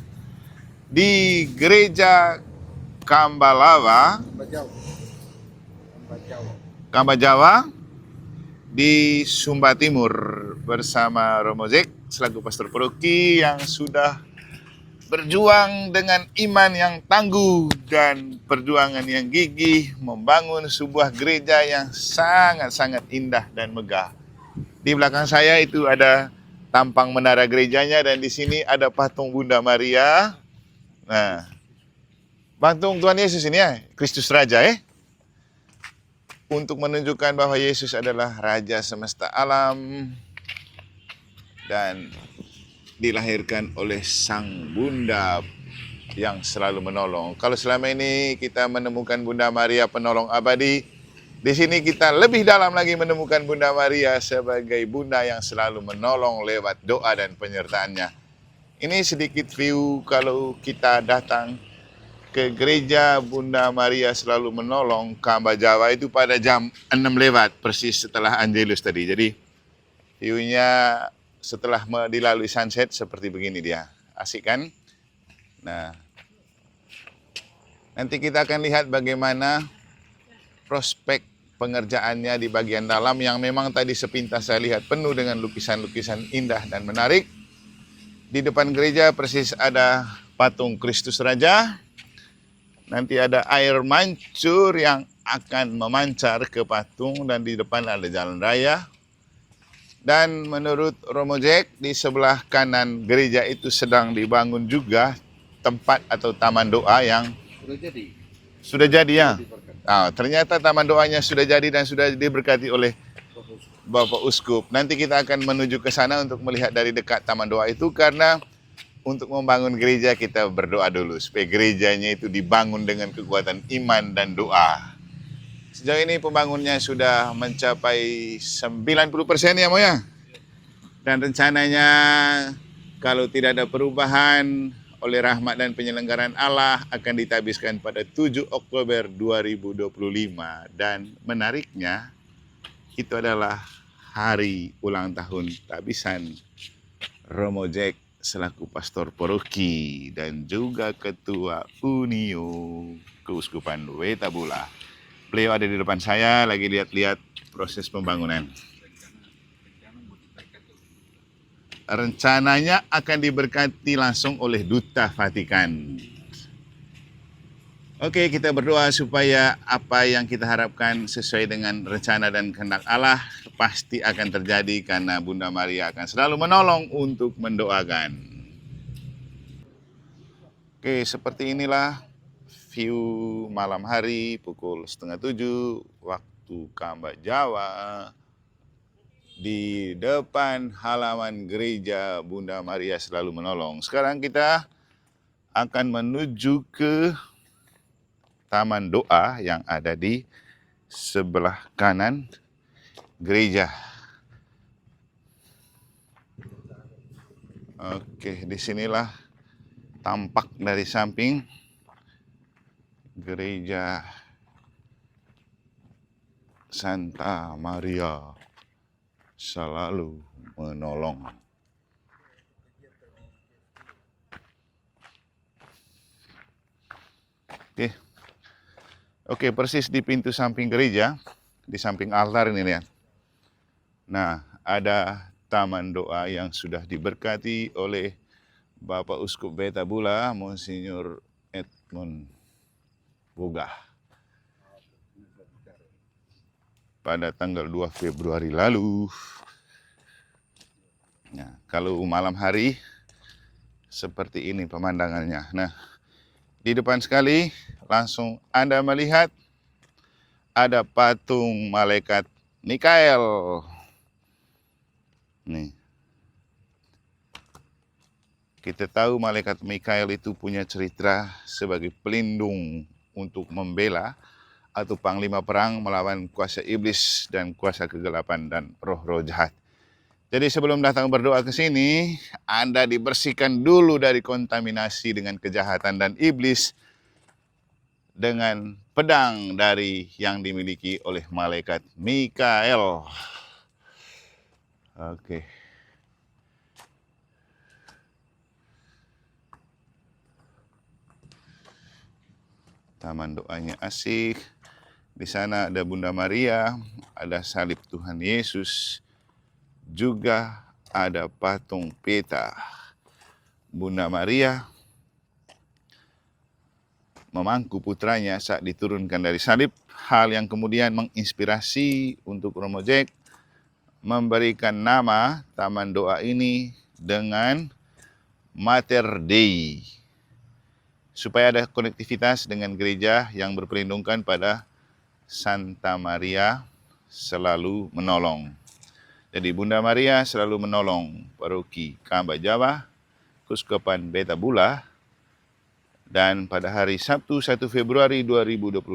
di Gereja Kambalawa, Kamba Jawa di Sumba Timur, bersama Romo Jack selaku pastor paroki yang sudah berjuang dengan iman yang tangguh dan perjuangan yang gigih membangun sebuah gereja yang sangat-sangat indah dan megah. Di belakang saya itu ada tampang menara gerejanya, dan di sini ada patung Bunda Maria. Nah, patung Tuhan Yesus ini ya, Kristus Raja untuk menunjukkan bahwa Yesus adalah Raja semesta alam dan dilahirkan oleh Sang Bunda yang selalu menolong. Kalau selama ini kita menemukan Bunda Maria penolong abadi, di sini kita lebih dalam lagi menemukan Bunda Maria sebagai Bunda yang selalu menolong lewat doa dan penyertaannya. Ini sedikit view kalau kita datang ke gereja Bunda Maria selalu menolong Kamba Jawa itu pada jam 6 lewat, persis setelah Angelus tadi. Jadi view-nya setelah dilalui sunset seperti begini dia. Asik kan? Nah, nanti kita akan lihat bagaimana prospek pengerjaannya di bagian dalam yang memang tadi sepintas saya lihat penuh dengan lukisan-lukisan indah dan menarik. Di depan gereja persis ada patung Kristus Raja. Nanti ada air mancur yang akan memancar ke patung dan di depan ada jalan raya. Dan menurut Romo Jack, di sebelah kanan gereja itu sedang dibangun juga tempat atau taman doa yang sudah jadi ya. Nah, ternyata taman doanya sudah jadi dan sudah diberkati oleh Bapak Uskup. Nanti kita akan menuju ke sana untuk melihat dari dekat taman doa itu karena untuk membangun gereja kita berdoa dulu supaya gerejanya itu dibangun dengan kekuatan iman dan doa. Sejauh ini pembangunnya sudah mencapai 90% ya Moya. Dan rencananya kalau tidak ada perubahan oleh rahmat dan penyelenggaraan Allah akan ditabiskan pada 7 Oktober 2025. Dan menariknya itu adalah hari ulang tahun tabisan Romo Jack selaku pastor paroki dan juga ketua Unio Keuskupan Wetabula. Beliau ada di depan saya lagi lihat-lihat proses pembangunan. Rencananya akan diberkati langsung oleh Duta Vatikan. Oke, kita berdoa supaya apa yang kita harapkan sesuai dengan rencana dan kehendak Allah pasti akan terjadi karena Bunda Maria akan selalu menolong untuk mendoakan. Oke, seperti inilah view malam hari pukul 6:30 waktu Kamba Jawa di depan halaman gereja Bunda Maria selalu menolong. Sekarang kita akan menuju ke taman doa yang ada di sebelah kanan gereja. Oke, disinilah tampak dari samping gereja Santa Maria selalu menolong. Oke, persis di pintu samping gereja, di samping altar ini lihat. Nah, ada taman doa yang sudah diberkati oleh Bapak Uskup Wetabula, Monsinyur Edmund Bogah. Pada tanggal 2 Februari lalu. Nah, kalau malam hari seperti ini pemandangannya. Nah, di depan sekali langsung Anda melihat ada patung malaikat Mikael. Nih. Kita tahu malaikat Mikael itu punya cerita sebagai pelindung untuk membela atau panglima perang melawan kuasa iblis dan kuasa kegelapan dan roh-roh jahat. Jadi sebelum datang berdoa ke sini, Anda dibersihkan dulu dari kontaminasi dengan kejahatan dan iblis dengan pedang dari yang dimiliki oleh malaikat Mikael. Oke. Taman doanya asik. Di sana ada Bunda Maria, ada salib Tuhan Yesus, juga ada patung peta. Bunda Maria memangku putranya saat diturunkan dari salib, hal yang kemudian menginspirasi untuk Romo Jack memberikan nama taman doa ini dengan Mater Dei, supaya ada konektivitas dengan gereja yang berperlindungkan pada Santa Maria selalu menolong. Jadi Bunda Maria selalu menolong paroki Kamba Jawa, Keuskupan Wetabula, Dan pada hari Sabtu 1 Februari 2025,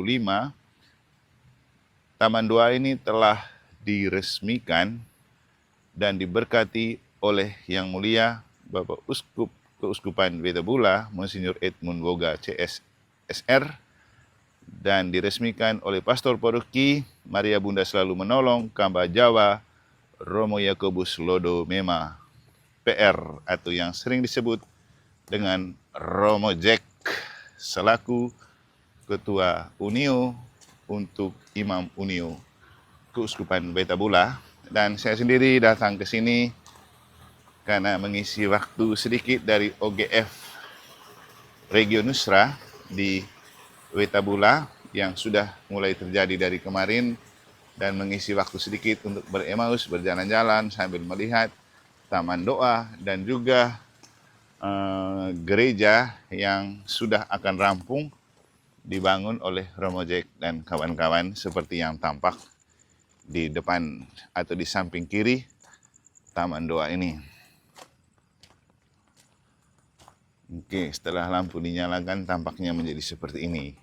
Taman Doa ini telah diresmikan dan diberkati oleh Yang Mulia Bapak Uskup Keuskupan Wetabula, Monsinyur Edmund Woga CS SR, dan diresmikan oleh Pastor Paroki Maria Bunda Selalu Menolong, Kamba Jawa, Romo Yakobus Lodo Mema, PR, atau yang sering disebut dengan Romo Jack, selaku Ketua Unio untuk Imam Unio Keuskupan Wetabula. Dan saya sendiri datang ke sini karena mengisi waktu sedikit dari OGF Regio Nusra di Wetabula yang sudah mulai terjadi dari kemarin, dan mengisi waktu sedikit untuk beremaus, berjalan-jalan sambil melihat taman doa dan juga gereja yang sudah akan rampung dibangun oleh Romo Jack dan kawan-kawan seperti yang tampak di depan atau di samping kiri taman doa ini. Oke, setelah lampu dinyalakan tampaknya menjadi seperti ini.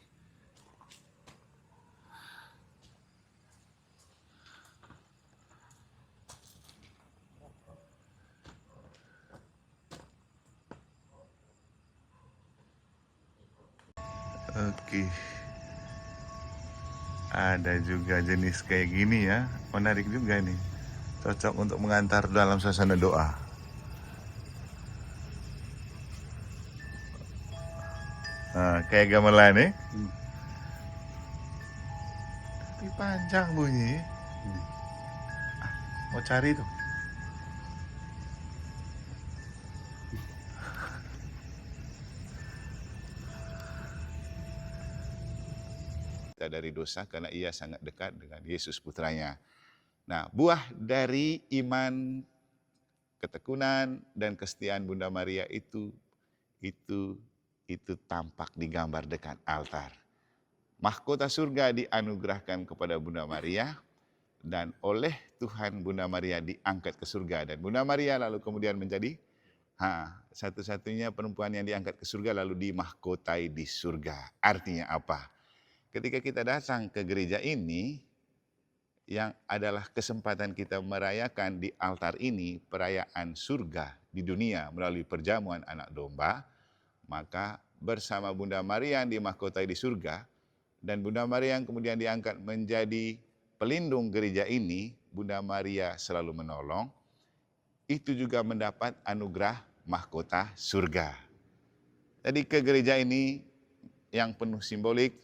Oke, ada juga jenis kayak gini ya, menarik juga nih, cocok untuk mengantar dalam suasana doa. Nah, kayak gamelan nih, tapi panjang bunyi. Mau cari tuh. Kita dari dosa karena ia sangat dekat dengan Yesus putranya. Nah, buah dari iman, ketekunan, dan kesetiaan Bunda Maria itu tampak digambar dekat altar. Mahkota surga dianugerahkan kepada Bunda Maria, dan oleh Tuhan Bunda Maria diangkat ke surga. Dan Bunda Maria lalu kemudian menjadi satu-satunya perempuan yang diangkat ke surga lalu dimahkotai di surga. Artinya apa? Ketika kita datang ke gereja ini, yang adalah kesempatan kita merayakan di altar ini perayaan surga di dunia melalui perjamuan anak domba, maka bersama Bunda Maria yang dimahkotai di surga, dan Bunda Maria yang kemudian diangkat menjadi pelindung gereja ini, Bunda Maria Selalu Menolong, itu juga mendapat anugerah mahkota surga. Jadi ke gereja ini yang penuh simbolik,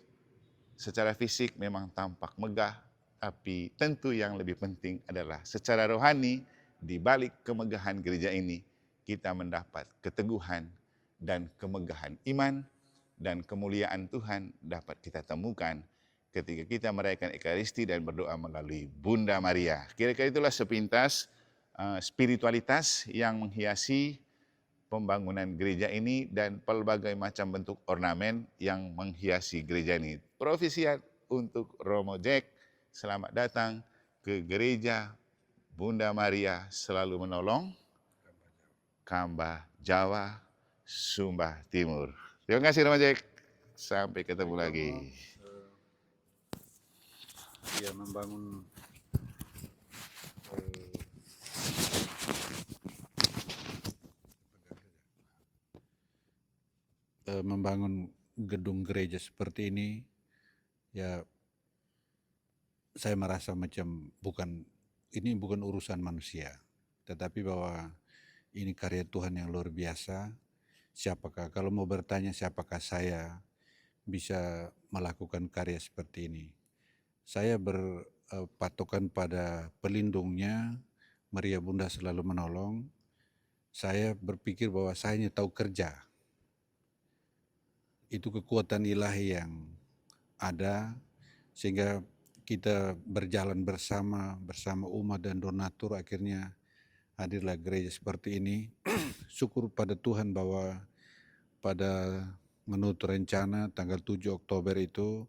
secara fisik memang tampak megah, tapi tentu yang lebih penting adalah secara rohani, di balik kemegahan gereja ini, kita mendapat keteguhan dan kemegahan iman, dan kemuliaan Tuhan dapat kita temukan ketika kita merayakan Ekaristi dan berdoa melalui Bunda Maria. Kira-kira itulah sepintas spiritualitas yang menghiasi pembangunan gereja ini dan pelbagai macam bentuk ornamen yang menghiasi gereja ini. Profisiat untuk Romo Jack, selamat datang ke gereja Bunda Maria Selalu Menolong, Kamba Jawa, Sumba Timur. Terima kasih Romo Jack, sampai ketemu lagi. Ya, membangun membangun gedung gereja seperti ini, ya saya merasa macam ini bukan urusan manusia, tetapi bahwa ini karya Tuhan yang luar biasa. Kalau mau bertanya siapakah saya bisa melakukan karya seperti ini, saya berpatokan pada pelindungnya, Maria Bunda Selalu Menolong. Saya berpikir bahwa saya hanya tahu kerja. Itu kekuatan ilahi yang ada, sehingga kita berjalan bersama umat dan donatur, akhirnya hadirlah gereja seperti ini. Syukur pada Tuhan bahwa pada menurut rencana tanggal 7 Oktober itu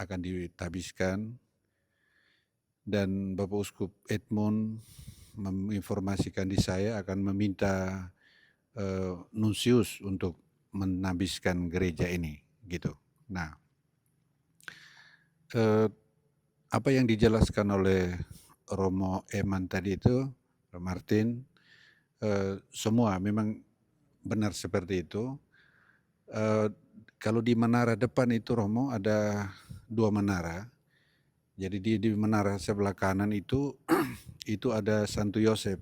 akan ditabiskan, dan Bapak Uskup Edmund menginformasikan di saya akan meminta nunsius untuk menabiskan gereja ini gitu. Nah, apa yang dijelaskan oleh Romo Eman tadi itu, Martin, semua memang benar seperti itu. Kalau di menara depan itu Romo ada 2 menara. Jadi di menara sebelah kanan itu itu ada Santo Yosef.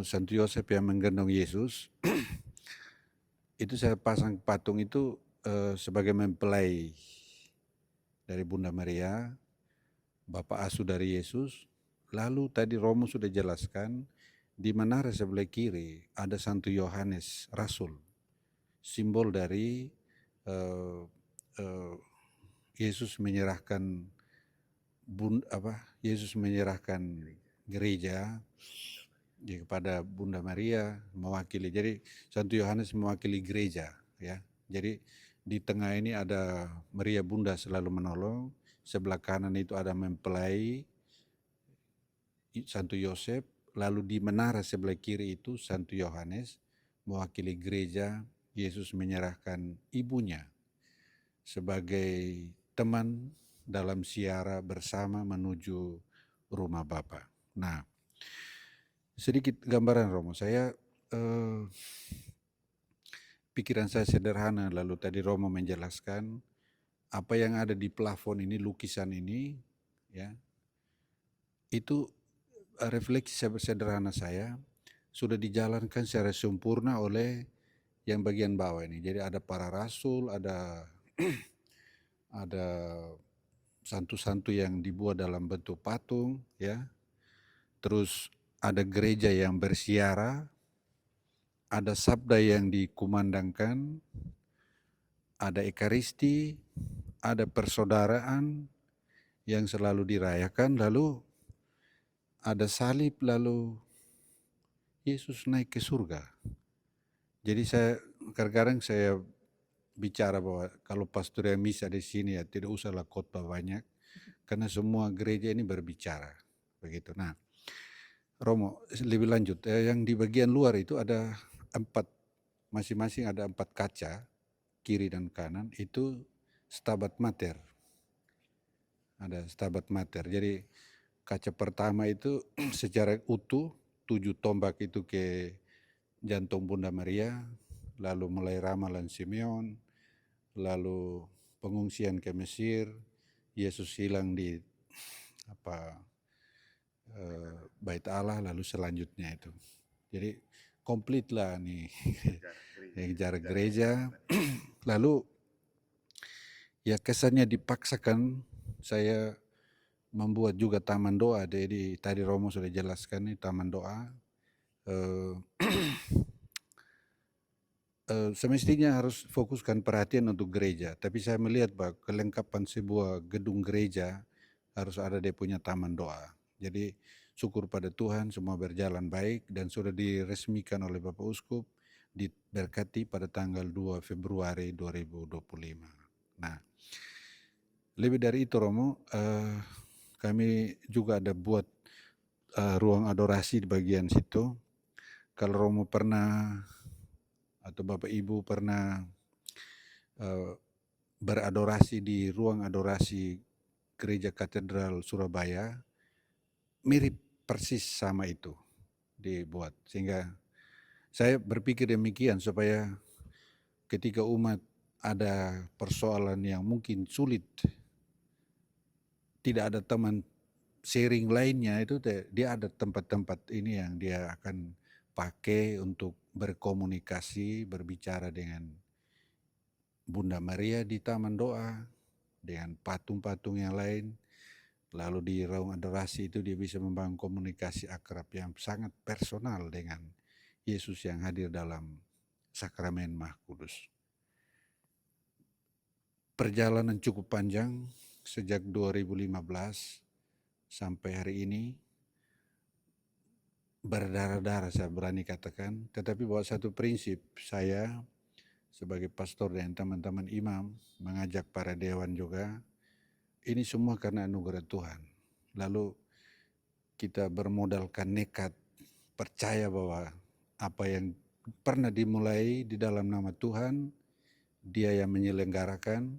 Santo Yosef yang menggendong Yesus. Itu saya pasang patung itu sebagai mempelai dari Bunda Maria, Bapak asuh dari Yesus. Lalu tadi Romo sudah jelaskan, di menara sebelah kiri ada Santo Yohanes Rasul, simbol dari Yesus menyerahkan Yesus menyerahkan gereja kepada Bunda Maria, mewakili. Jadi Santo Yohanes mewakili gereja, ya. Jadi di tengah ini ada Maria Bunda selalu menolong, sebelah kanan itu ada mempelai Santo Yosef, lalu di menara sebelah kiri itu Santo Yohanes mewakili gereja. Yesus menyerahkan ibunya sebagai teman dalam ziarah bersama menuju rumah Bapa. Nah, sedikit gambaran Romo, pikiran saya sederhana, lalu tadi Romo menjelaskan apa yang ada di plafon ini, lukisan ini, ya, itu refleksi sederhana saya sudah dijalankan secara sempurna oleh yang bagian bawah ini. Jadi ada para rasul, ada ada santu-santu yang dibuat dalam bentuk patung, ya. Terus ada gereja yang bersiara, ada sabda yang dikumandangkan, ada ekaristi, ada persaudaraan yang selalu dirayakan, lalu ada salib, lalu Yesus naik ke surga. Jadi kadang-kadang saya bicara bahwa kalau pastor yang misa di sini ya tidak usahlah khotbah banyak, karena semua gereja ini berbicara, begitu. Nah, Romo, lebih lanjut, yang di bagian luar itu ada 4, masing-masing ada 4 kaca, kiri dan kanan, itu Stabat Mater. Ada Stabat Mater. Jadi kaca pertama itu secara utuh, 7 tombak itu ke jantung Bunda Maria, lalu mulai ramalan Simeon, lalu pengungsian ke Mesir, Yesus hilang di Bait Allah, lalu selanjutnya itu. Jadi komplit lah nih jarak gereja. Lalu ya kesannya dipaksakan saya membuat juga taman doa. Jadi tadi Romo sudah jelaskan nih taman doa. Semestinya harus fokuskan perhatian untuk gereja, tapi saya melihat bahwa kelengkapan sebuah gedung gereja harus ada dia punya taman doa. Jadi syukur pada Tuhan semua berjalan baik dan sudah diresmikan oleh Bapak Uskup, diberkati pada tanggal 2 Februari 2025. Nah, lebih dari itu Romo, kami juga ada buat ruang adorasi di bagian situ. Kalau Romo pernah atau Bapak Ibu pernah beradorasi di ruang adorasi Gereja Katedral Surabaya, mirip persis sama itu dibuat. Sehingga saya berpikir demikian supaya ketika umat ada persoalan yang mungkin sulit, tidak ada teman sharing lainnya, itu dia ada tempat-tempat ini yang dia akan pakai untuk berkomunikasi, berbicara dengan Bunda Maria di taman doa, dengan patung-patung yang lain. Lalu di ruang adorasi itu dia bisa membangun komunikasi akrab yang sangat personal dengan Yesus yang hadir dalam sakramen Maha Kudus. Perjalanan cukup panjang sejak 2015 sampai hari ini, berdarah-darah saya berani katakan, tetapi bahwa satu prinsip saya sebagai pastor dan teman-teman imam mengajak para dewan juga, ini semua karena anugerah Tuhan. Lalu kita bermodalkan nekat, percaya bahwa apa yang pernah dimulai di dalam nama Tuhan, Dia yang menyelenggarakan,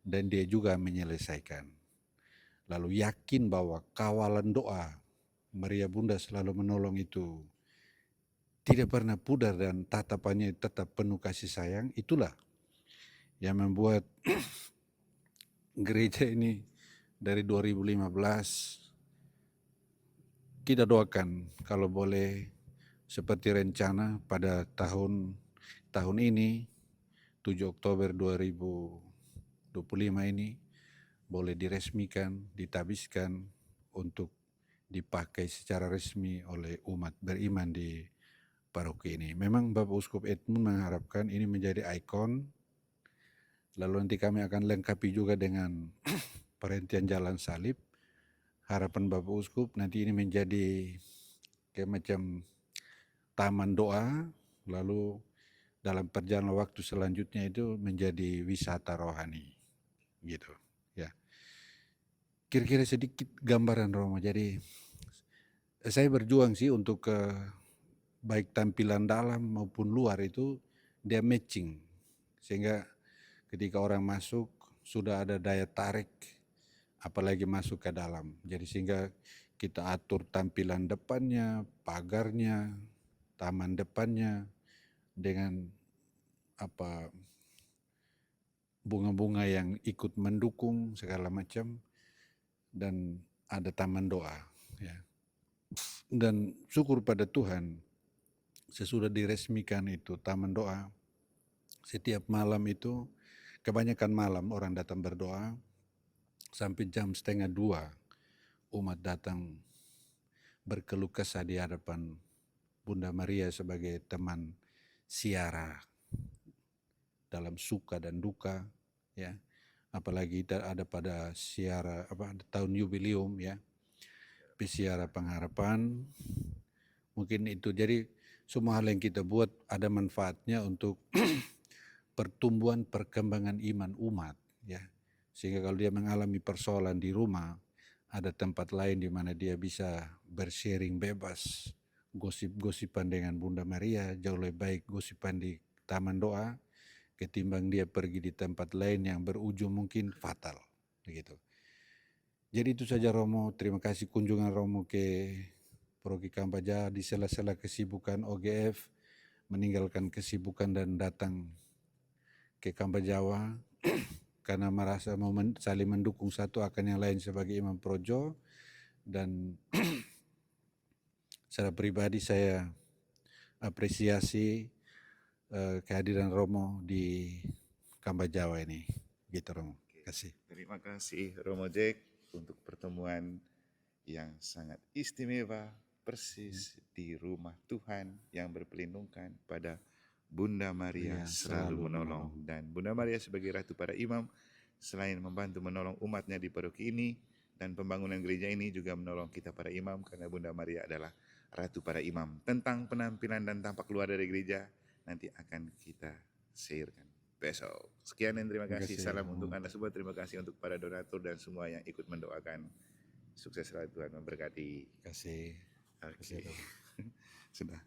dan Dia juga menyelesaikan. Lalu yakin bahwa kawalan doa Maria Bunda selalu menolong itu tidak pernah pudar dan tatapannya tetap penuh kasih sayang, itulah yang membuat gereja ini dari 2015 kita doakan kalau boleh seperti rencana pada tahun ini 7 Oktober 2025 ini boleh diresmikan, ditabiskan untuk dipakai secara resmi oleh umat beriman di paroki ini. Memang Bapak Uskup Edmund mengharapkan ini menjadi ikon, lalu nanti kami akan lengkapi juga dengan perhentian jalan salib. Harapan Bapak Uskup nanti ini menjadi kayak macam taman doa, lalu dalam perjalanan waktu selanjutnya itu menjadi wisata rohani, gitu ya. Kira-kira sedikit gambaran Romo. Jadi saya berjuang sih untuk baik tampilan dalam maupun luar itu dia matching, sehingga ketika orang masuk sudah ada daya tarik, apalagi masuk ke dalam. Jadi sehingga kita atur tampilan depannya, pagarnya, taman depannya dengan bunga-bunga yang ikut mendukung segala macam, dan ada taman doa ya. Dan syukur pada Tuhan, sesudah diresmikan itu taman doa, setiap malam itu kebanyakan malam orang datang berdoa sampai jam 1:30 umat datang berkeluh kesah di hadapan Bunda Maria sebagai teman siara dalam suka dan duka ya. Apalagi ada pada siara tahun jubileum ya, siara pengharapan. Mungkin itu jadi semua hal yang kita buat ada manfaatnya untuk pertumbuhan perkembangan iman umat ya. Sehingga kalau dia mengalami persoalan di rumah, ada tempat lain di mana dia bisa bersharing bebas, gosip-gosipan dengan Bunda Maria, jauh lebih baik gosipan di taman doa ketimbang dia pergi di tempat lain yang berujung mungkin fatal begitu. Jadi itu saja Romo, terima kasih kunjungan Romo ke Paroki Kambaja di sela-sela kesibukan OGF, meninggalkan kesibukan dan datang ke Kambajawa karena merasa mau saling mendukung satu akan yang lain sebagai Imam Projo. Dan secara pribadi saya apresiasi kehadiran Romo di Kambajawa ini. Gitu Romo. Terima kasih. Terima kasih Romo Jack untuk pertemuan yang sangat istimewa, persis di rumah Tuhan yang berpelindungkan pada Bunda Maria selalu menolong. Dan Bunda Maria sebagai Ratu para Imam, selain membantu menolong umatnya di paroki ini, dan pembangunan gereja ini juga menolong kita para imam, karena Bunda Maria adalah Ratu para Imam. Tentang penampilan dan tampak luar dari gereja, nanti akan kita sharekan besok. Sekian dan terima kasih. Salam untuk Anda semua. Terima kasih untuk para donatur dan semua yang ikut mendoakan. Sukses selalu, Tuhan memberkati. Terima kasih. Oke. Sudah.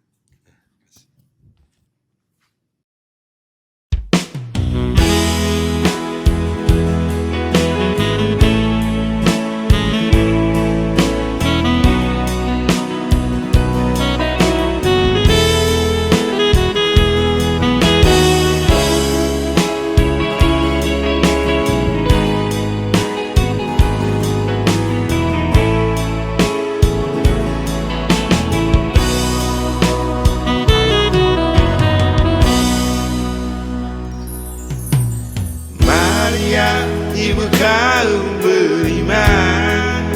Ibu kaum beriman,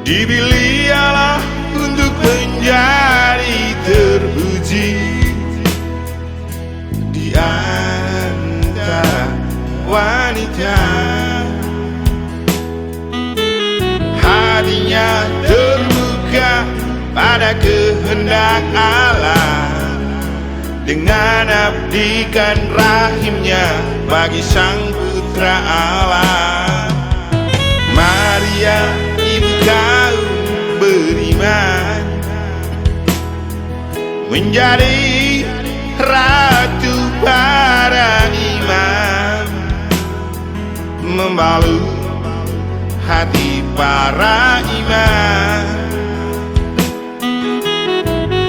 dipilih Allah untuk menjadi terpuji di antara wanita. Hatinya terbuka pada kehendak Allah, dengan abdikan rahimnya bagi Sang Putra Allah. Maria, ibu kaum beriman, menjadi ratu para imam, membalut hati para imam.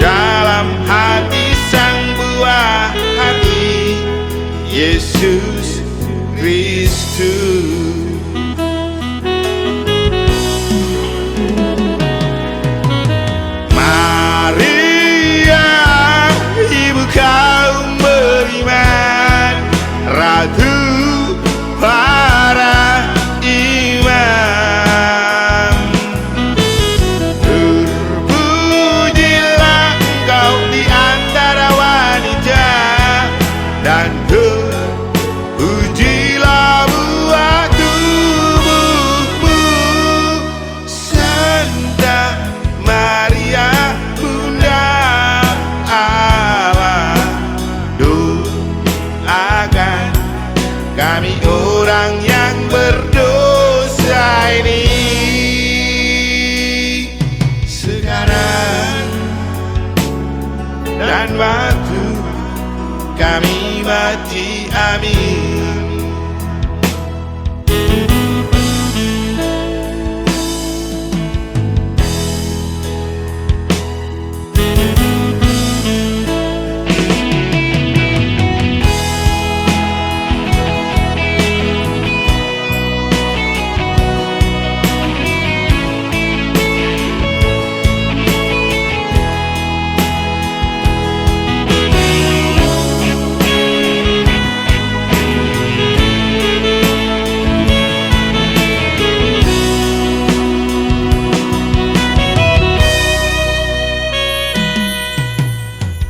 Dalam hati sang buah hati, Yesus Kristus. Maria, ibu kaum beriman, ratu para imam. Terpujilah engkau di antara wanita, dan terpujilah buah tubuhmu, Santa Maria, Bunda Allah. Doakan kami orang yang berdosa ini sekarang, dan waktu kami mati. Amin.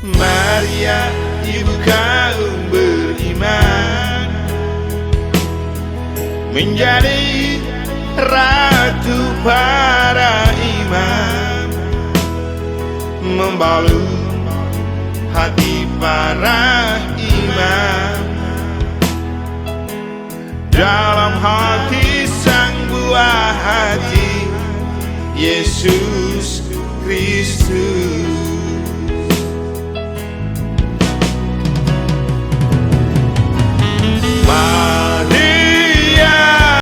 Maria, ibu kaum beriman, menjadi ratu para imam, membalut hati para imam. Dalam hati sang buah hati, Yesus Kristus.